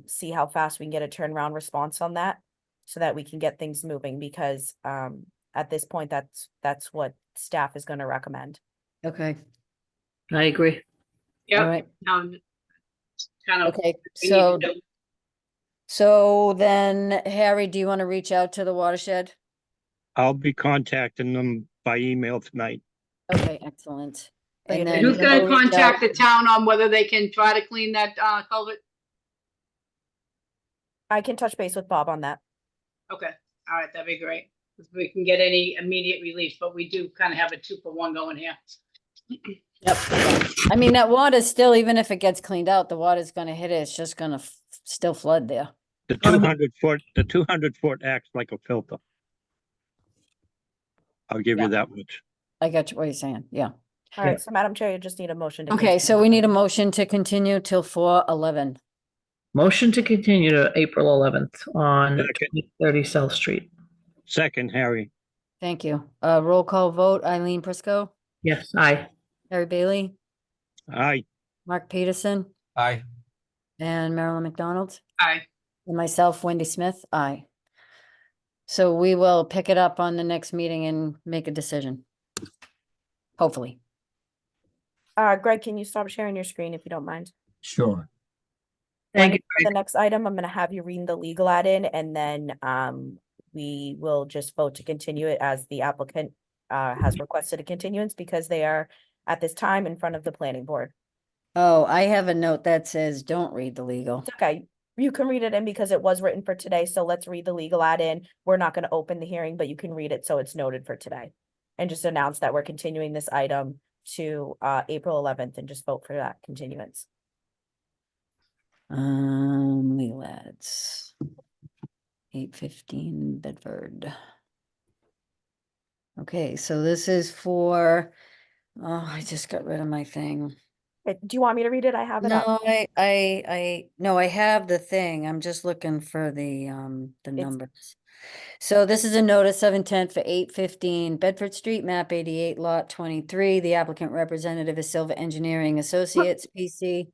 see how fast we can get a turnaround response on that. so that we can get things moving, because at this point, that's what staff is gonna recommend. Okay, I agree. all Yep. right, Kind of. okay, we need so, to- so then, Harry, do you want to reach out to the watershed? I'll be contacting them by email tonight. Okay, excellent. So And you- then Who's gonna you'll reach contact out- the town on whether they can try to clean that culvert? I can touch base with Bob on that. Okay, all right, that'd be great. If we can get any immediate relief, but we do kind of have a 2-for-1 going here. Yep. I mean, that water still, even if it gets cleaned out, the water's gonna hit it, it's just gonna still flood there. The 200 foot acts like a filter. I'll give Yeah. you that much. I got what you're saying, yeah. All right, so Madam Chair, you just need a motion to. Okay, so continue. we need a motion to continue till 4/11. Motion to continue to April 11th on Second. 30 South Street. Second, Harry. Thank you. Roll call vote, Eileen Prisco, Yes, aye. Harry Bailey, Aye. Mark Peterson, Aye. and Marilyn McDonald, Aye. and myself, Wendy Smith, aye. So we will pick it up on the next meeting and make a decision. Hopefully. Greg, can you stop sharing your screen if you don't mind? Sure. Thank you. For the next item, I'm gonna have you read the legal ad in, and then we will just vote to continue it as the applicant has requested a continuance, because they are at this time in front of the planning board. Oh, I have a note that says, don't read the legal. It's okay, you can read it in because it was written for today, so let's read the legal ad in. We're not gonna open the hearing, but you can read it so it's noted for today. And just announce that we're continuing this item to April 11th, and just vote for that continuance. Legal ads. 815 Bedford. Okay, so this is for, oh, I just got rid of my thing. Do you want me to read it? I have it up. No, no, I have the thing. I'm just looking for the numbers. So this is a notice of intent for 815 Bedford Street, map 88, lot 23. The applicant representative is Silva Engineering Associates, PC.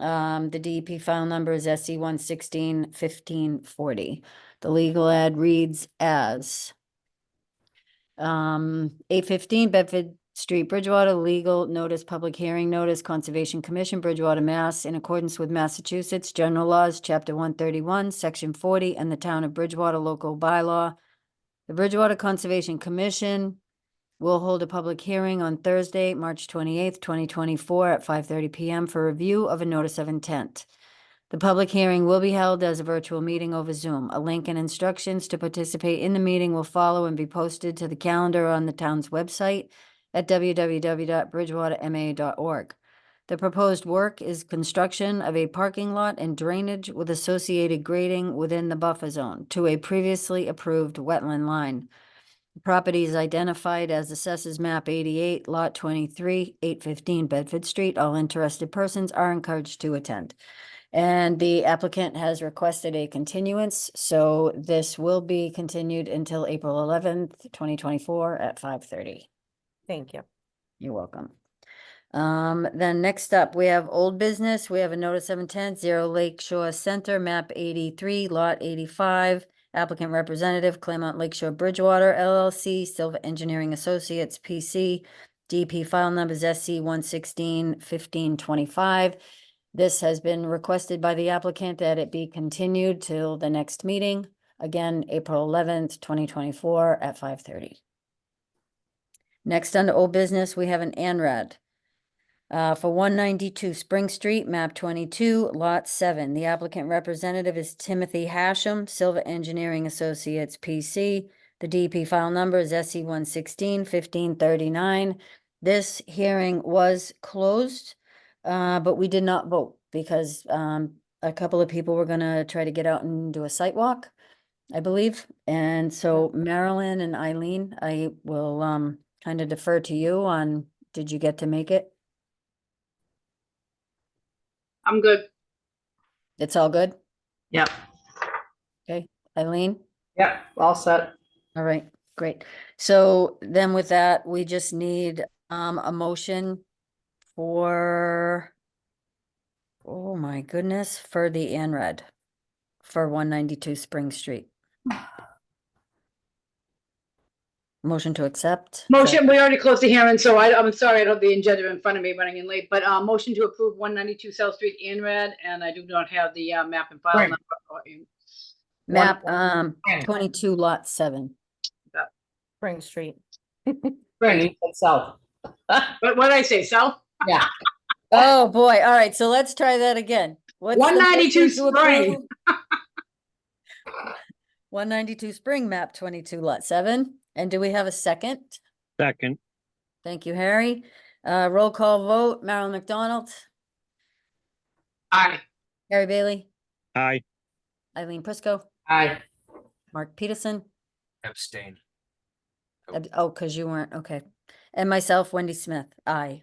The DEP file number is SC 116-1540. The legal ad reads as 815 Bedford Street, Bridgewater, legal notice, public hearing notice, Conservation Commission, Bridgewater, Mass. In accordance with Massachusetts General Laws, Chapter 131, Section 40, and the Town of Bridgewater Local Bylaw. The Bridgewater Conservation Commission will hold a public hearing on Thursday, March 28th, 2024 at 5:30 PM for review of a notice of intent. The public hearing will be held as a virtual meeting over Zoom. A link and instructions to participate in the meeting will follow and be posted to the calendar on the town's website at www.bridgewaterma.org. The proposed work is construction of a parking lot and drainage with associated grading within the buffer zone to a previously approved wetland line. The property is identified as Assessors Map 88, Lot 23, 815 Bedford Street. All interested persons are encouraged to attend. And the applicant has requested a continuance, so this will be continued until April 11th, 2024 at 5:30. Thank you. You're welcome. Then next up, we have old business. We have a notice of intent, 0 Lake Shore Center, map 83, lot 85. Applicant representative, Claremont Lakeshore Bridgewater LLC, Silva Engineering Associates, PC. DP file numbers SC 116-1525. This has been requested by the applicant that it be continued till the next meeting. Again, April 11th, 2024 at 5:30. Next, under old business, we have an ANRAD. For 192 Spring Street, map 22, lot 7. The applicant representative is Timothy Hashem, Silva Engineering Associates, PC. The DP file number is SC 116-1539. This hearing was closed, but we did not vote because a couple of people were gonna try to get out and do a site walk, I believe. And so Marilyn and Eileen, I will kind of defer to you on, did you get to make it? I'm good. It's all good? Yep. Okay, Eileen? Yep, all set. All right, great. So then with that, we just need a motion for, oh my goodness, for the ANRAD for 192 Spring Street. Motion to accept. Is Motion, that- we already closed the hearing, so I'm sorry, I don't have the agenda in front of me running in late, but motion to approve 192 South Street, Anrad, and I do not have the map and file Right. number. One- Map, one- 22 lot 7. Spring Street. Right, you said south. What did I say, South? Yeah. Oh, boy. All right, so let's try that again. What's the 192 motion to Spring. approve? 192 Spring, map 22 lot 7. And do we have a second? Second, Thank you, Harry. Roll call vote, Marilyn McDonald, Aye. Harry Bailey, aye. Eileen Prisco, Aye. Mark Peterson. Abstain. Oh, because you weren't, okay. And myself, Wendy Smith, aye.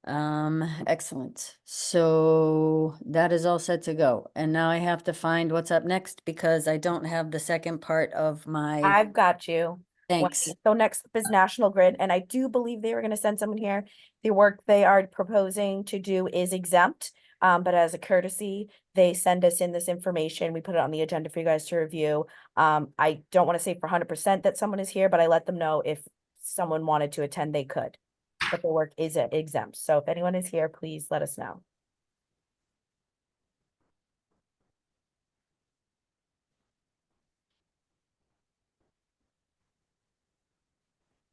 Excellent. So that is all set to go. And now I have to find what's up next because I don't have the second part of my, I've got you. thanks. So next up is National Grid, and I do believe they were gonna send someone here. The work they are proposing to do is exempt, but as a courtesy, they send us in this information. We put it on the agenda for you guys to review. I don't want to say for 100% that someone is here, but I let them know if someone wanted to attend, they could. But the work is exempt, so if anyone is here, please let us know.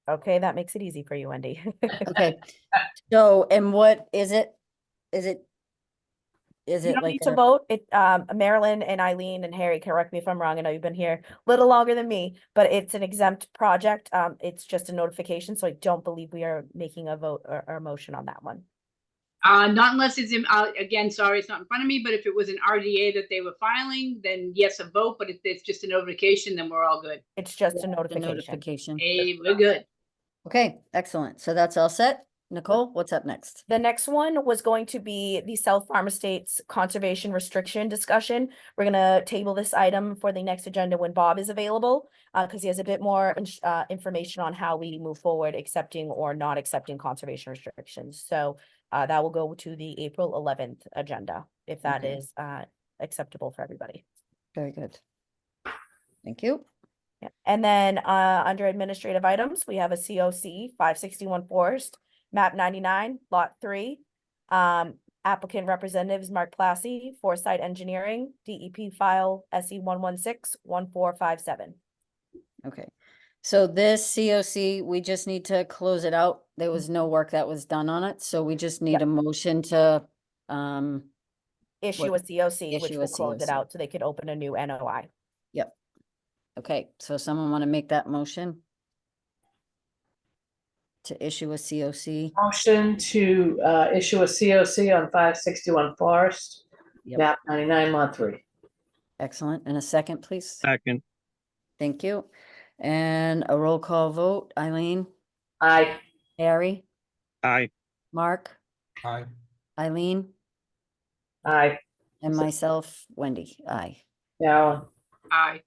Okay, that makes it easy for you, Wendy. Okay. So, and what is it? Is it? Is You it don't like need to a- vote. It, Marilyn and Eileen and Harry, correct me if I'm wrong. I know you've been here a little longer than me, but it's an exempt project. It's just a notification, so I don't believe we are making a vote or a motion on that one. Not unless it's in, again, sorry, it's not in front of me, but if it was an RDA that they were filing, then yes, a vote, but if it's just a notification, then we're all good. It's just a the notification. notification? Hey, we're good. Okay, excellent. So that's all set. Nicole, what's up next? The next one was going to be the South Farm Estates conservation restriction discussion. We're gonna table this item for the next agenda when Bob is available, because he has a bit more information on how we move forward, accepting or not accepting conservation restrictions. So that will go to the April 11th agenda, if that Okay. is acceptable for everybody. Very good. Thank you. Yeah. And then under administrative items, we have a COC 561 Forest, map 99, lot 3. Applicant representatives Mark Plassey, Foresight Engineering, DEP file SE 116-1457. Okay. So this COC, we just need to close it out. There was no work that was done on it, so we just need Yep. a motion to Issue a What- COC, which issue a will close it COC. out so they could open a new NOI. Yep. Okay, so someone want to make that motion? To issue a COC? Motion to issue a COC on 561 Forest, Yep. map 99, lot 3. Excellent. And a second, please. Second, Thank you. And a roll call vote. Eileen, Aye. Harry, aye. Mark, Aye. Eileen, Aye. and myself, Wendy. Aye. Now, Aye.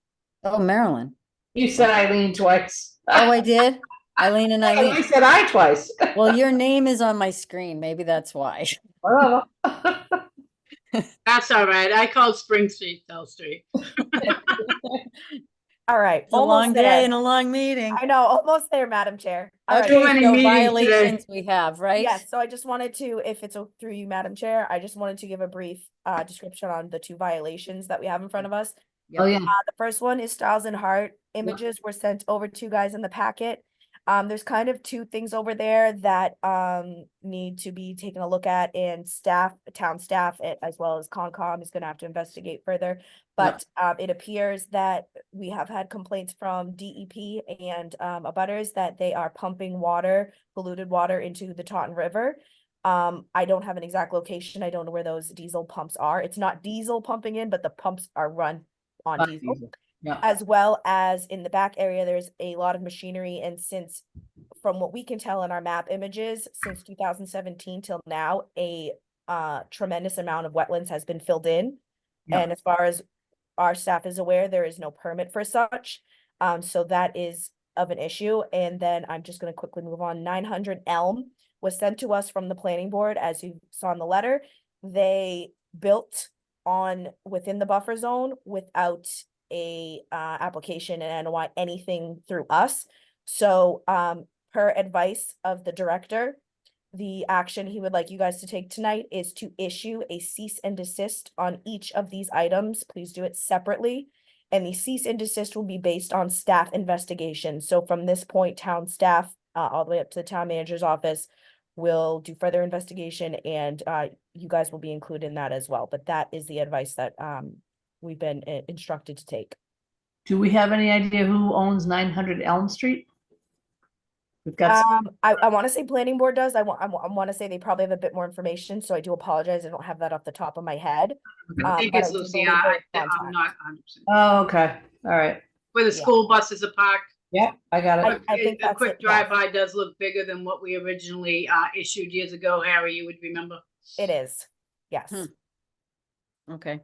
Oh, Marilyn. you said Eileen twice. Oh, I did? Eileen and I Eileen. said I twice. Well, your name is on my screen. Maybe that's why. Whatever. That's all right. I called Spring Street, South Street. All right. It's a long almost day there. and a long meeting. I know, almost there, Madam Chair. All right. Too Okay, many so meetings today. violations we have, right? Yes, so I just wanted to, if it's through you, Madam Chair, I just wanted to give a brief description on the 2 violations that we have in front of us. Oh, yeah. The first one is Styles and Hart. Images were sent over to you guys in the packet. There's kind of 2 things over there that need to be taken a look at, and town staff, as well as Concom is gonna have to investigate further. But it appears that we have had complaints from DEP and abutters that they are pumping water, polluted water, into the Taunton River. I don't have an exact location. I don't know where those diesel pumps are. It's not diesel pumping in, but the pumps are run on diesel. Yeah. As well as in the back area, there's a lot of machinery, and since, from what we can tell in our map images, since 2017 till now, a tremendous amount of wetlands has been filled in. Yeah. And as far as our staff is aware, there is no permit for such. So that is of an issue. And then I'm just gonna quickly move on. 900 Elm was sent to us from the planning board, as you saw in the letter. They built within the buffer zone without a application and NOI, anything through us. So per advice of the director, the action he would like you guys to take tonight is to issue a cease and desist on each of these items. Please do it separately. And the cease and desist will be based on staff investigation. So from this point, town staff, all the way up to the town manager's office, will do further investigation, and you guys will be included in that as well. But that is the advice that we've been instructed to take. Do we have any idea who owns 900 Elm Street? We've got I want to say planning board does. I want to say they probably have a bit more information, so I do apologize. I don't have that off the top of my head. I think but it's do Lucy. believe they're in I'm contact. not 100%. Oh, okay. All right. Where the Yeah. school buses are parked. Yeah, I got it. I think A that's quick it, yes. drive-by does look bigger than what we originally issued years ago, Harry, you would remember. It is, yes. Okay.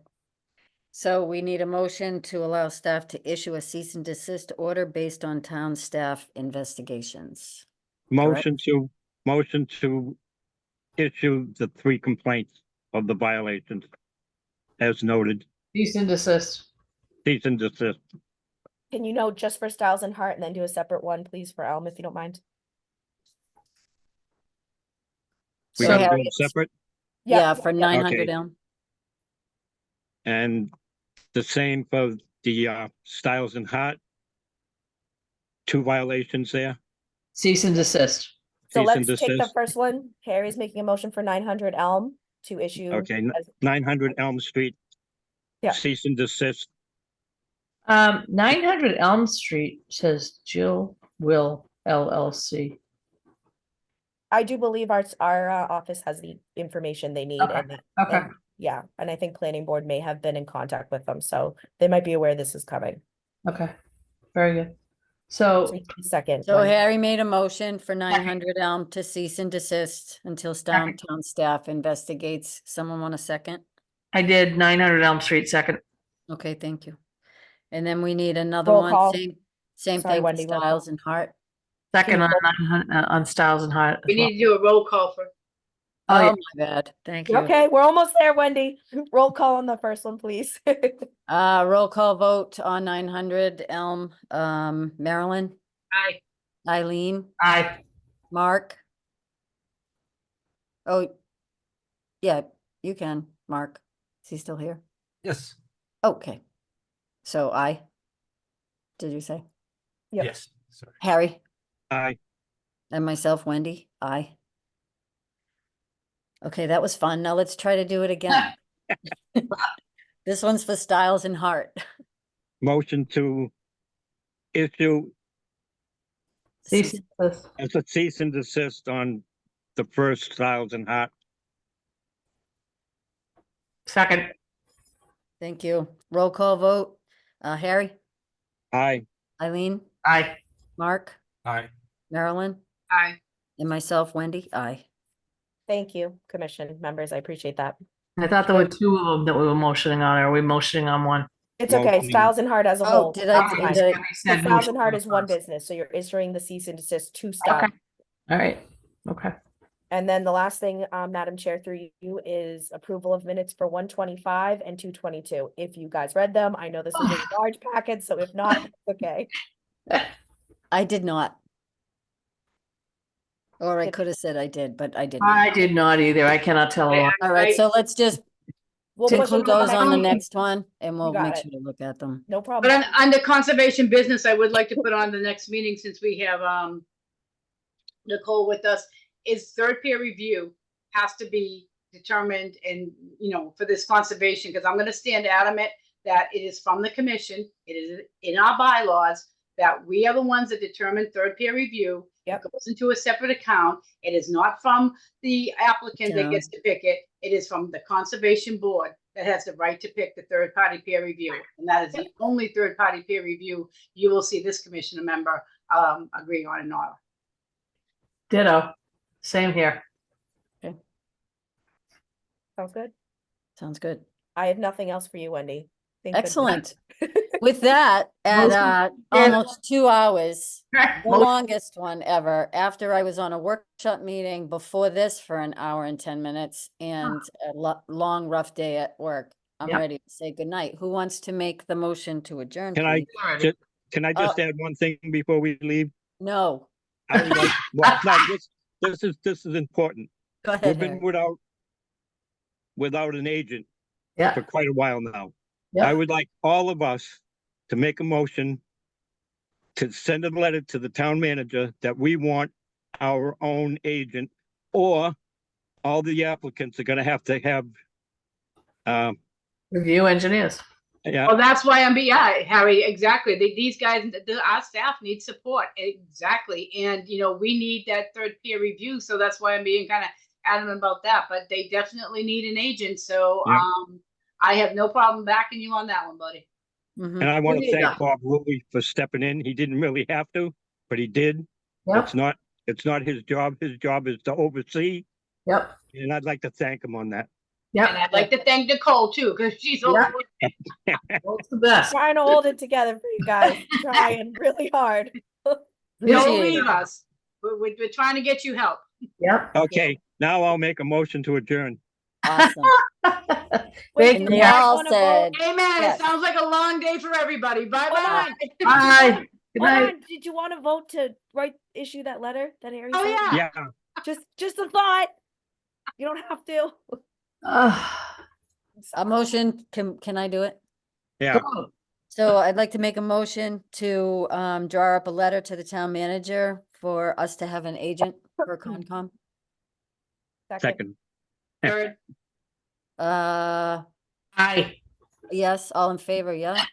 So we need a motion to allow staff to issue a cease and desist order based on town staff investigations. Motion to issue the 3 complaints of the violations as noted. Cease and desist. Cease and desist. Can you note just for Styles and Hart and then do a separate one, please, for Elm, if you don't mind? We So gotta do Harry, them separate yeah, for yeah. 900 Okay. Elm. and the same for the Styles and Hart. 2 violations there. Cease and desist. So Cease let's and take the desist. first one. Harry's making a motion for 900 Elm to issue. Okay, as- 900 Elm Street. Yeah. Cease and desist. 900 Elm Street says Jill Will LLC. I do believe our office has the information they need Okay, and that. okay. and- Yeah, and I think planning board may have been in contact with them, so they might be aware this is coming. Okay, very good. So So second. So one. Harry made a motion for 900 Elm to cease and desist until town staff investigates. Someone want a second? I did 900 Elm Street second. Okay, thank you. And then we need another Roll one, call. same Sorry, thing for Wendy, roll call. Styles and Hart. Second on you- 900 on Styles and Hart. We need to do a roll call for, Oh, yeah. Oh, my bad. Thank you. Okay, we're almost there, Wendy. Roll call on the first one, please. Roll call vote on 900 Elm. Marilyn, aye. Eileen, Aye. Mark. Oh, yeah, you can, Mark. Is he still here? Yes. Okay. So I, did you say? Yep. Yes. Sorry. Harry Aye. and myself, Wendy, I. Okay, that was fun. Now let's try to do it again. This one's for Styles and Hart. Motion to issue Cease and desist. as a cease and desist on the first Styles and Hart. Second. Thank you. Roll call vote. Harry, Aye. Eileen, Aye. Mark, Aye. Marilyn, Aye. and myself, Wendy, I. Thank you, commission members. I appreciate that. I thought there were 2 of them that we were motioning on. Are we motioning on one? It's okay. Motion. Styles and Hart as a Oh, whole. did I, that's did fine. I- So Said Styles motion and Hart on is one first. business, so you're issuing the cease and desist to Styles. Okay. All right. Okay. And then the last thing, Madam Chair, through you, is approval of minutes for 125 and 222. If you guys read them, I know this is a large packet, so if not, it's okay. I did not. Or I Did- could have said I did, but I didn't. I did not either. I cannot tell. a lie. All right, so let's just We'll put them include those on the meeting. next one and we'll got make it. sure to look at them. No But problem. under conservation business, I would like to put on the next meeting, since we have Nicole with us, is third peer review has to be determined and, for this conservation, because I'm gonna stand adamant that it is from the commission, it is in our bylaws, that we are the ones that determine third peer review. Yep. It goes into a separate account. It is not from the applicant that gets to pick it. It is from the conservation board that has the right to pick the third party peer review. And that is the only third party peer review you will see this commissioner member agree on and not. Ditto. Same here. Sounds good. Sounds good. I have nothing else for you, Wendy. Thank goodness. Excellent. With that, at Motion- almost 2 hours, the Motion- longest one ever, after I was on a workshop meeting before this for an hour and 10 minutes and a long, rough day at work. I'm Yep. ready to say goodnight. Who wants to make the motion to adjourn, Can I please? just, can I just add one thing before we leave? No, I would like, well, no, this is important. go We've ahead, been Harry. without an agent Yeah. for quite a while now. Yep. I would like all of us to make a motion to send a letter to the town manager that we want our own agent, or all the applicants are gonna have, Review engineers. yeah, Well, that's why yeah, Harry, exactly. These guys, our staff needs support. Exactly. And, we need that third peer review. So that's why I'm being kind of adamant about that, but they definitely need an agent. So, Yeah. I have no problem backing you on that one, buddy. Mhm. and I want There to you thank go. Bob Rulli for stepping in. He didn't really have to, but he did. Yep. It's not his job. His job is to oversee, Yep. and I'd like to thank him on that. Yep. And I'd like to thank Nicole too, because she's Yeah. over. What's the best? Trying to hold it together for you guys, trying really hard. Don't Appreciate leave it. us. We're trying to get you help. Yep. Okay, now I'll make a motion to adjourn. Awesome. Wait, And do they you guys all wanna said, vote? Amen. Yes. It sounds like a long day for everybody. Bye Hold bye. on. Bye. Good Hold night. on, did you want to vote to issue that letter that Harry Oh, sent? yeah. Yeah, Just a thought. You don't have to. a motion, can I do it? yeah. Go. So I'd like to make a motion to draw up a letter to the town manager for us to have an agent for Concom. Second. Third. Aye. Yes, all in favor, yeah?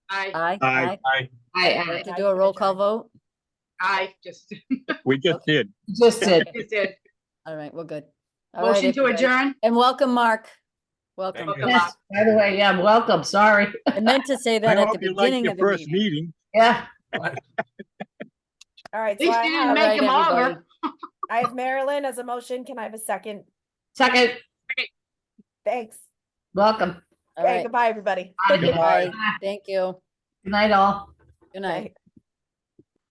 I Aye. Aye. Aye. We have to do a roll call vote? just We just did. Just did. just did. All right, we're good. All right, Motion to everybody. adjourn. And welcome, Mark. Welcome. Welcome. Yes. By the way, yeah, welcome. Sorry. I meant to say I that at the hope you liked beginning your of the first meeting. meeting. Yeah. All right, At least you didn't All make right, him everybody. over. I have Marilyn as a motion. Can I have a second? Second. Thanks. Welcome. All Okay, right, goodbye, everybody. Bye. bye. Thank you. Good night, all. Good night. Bye.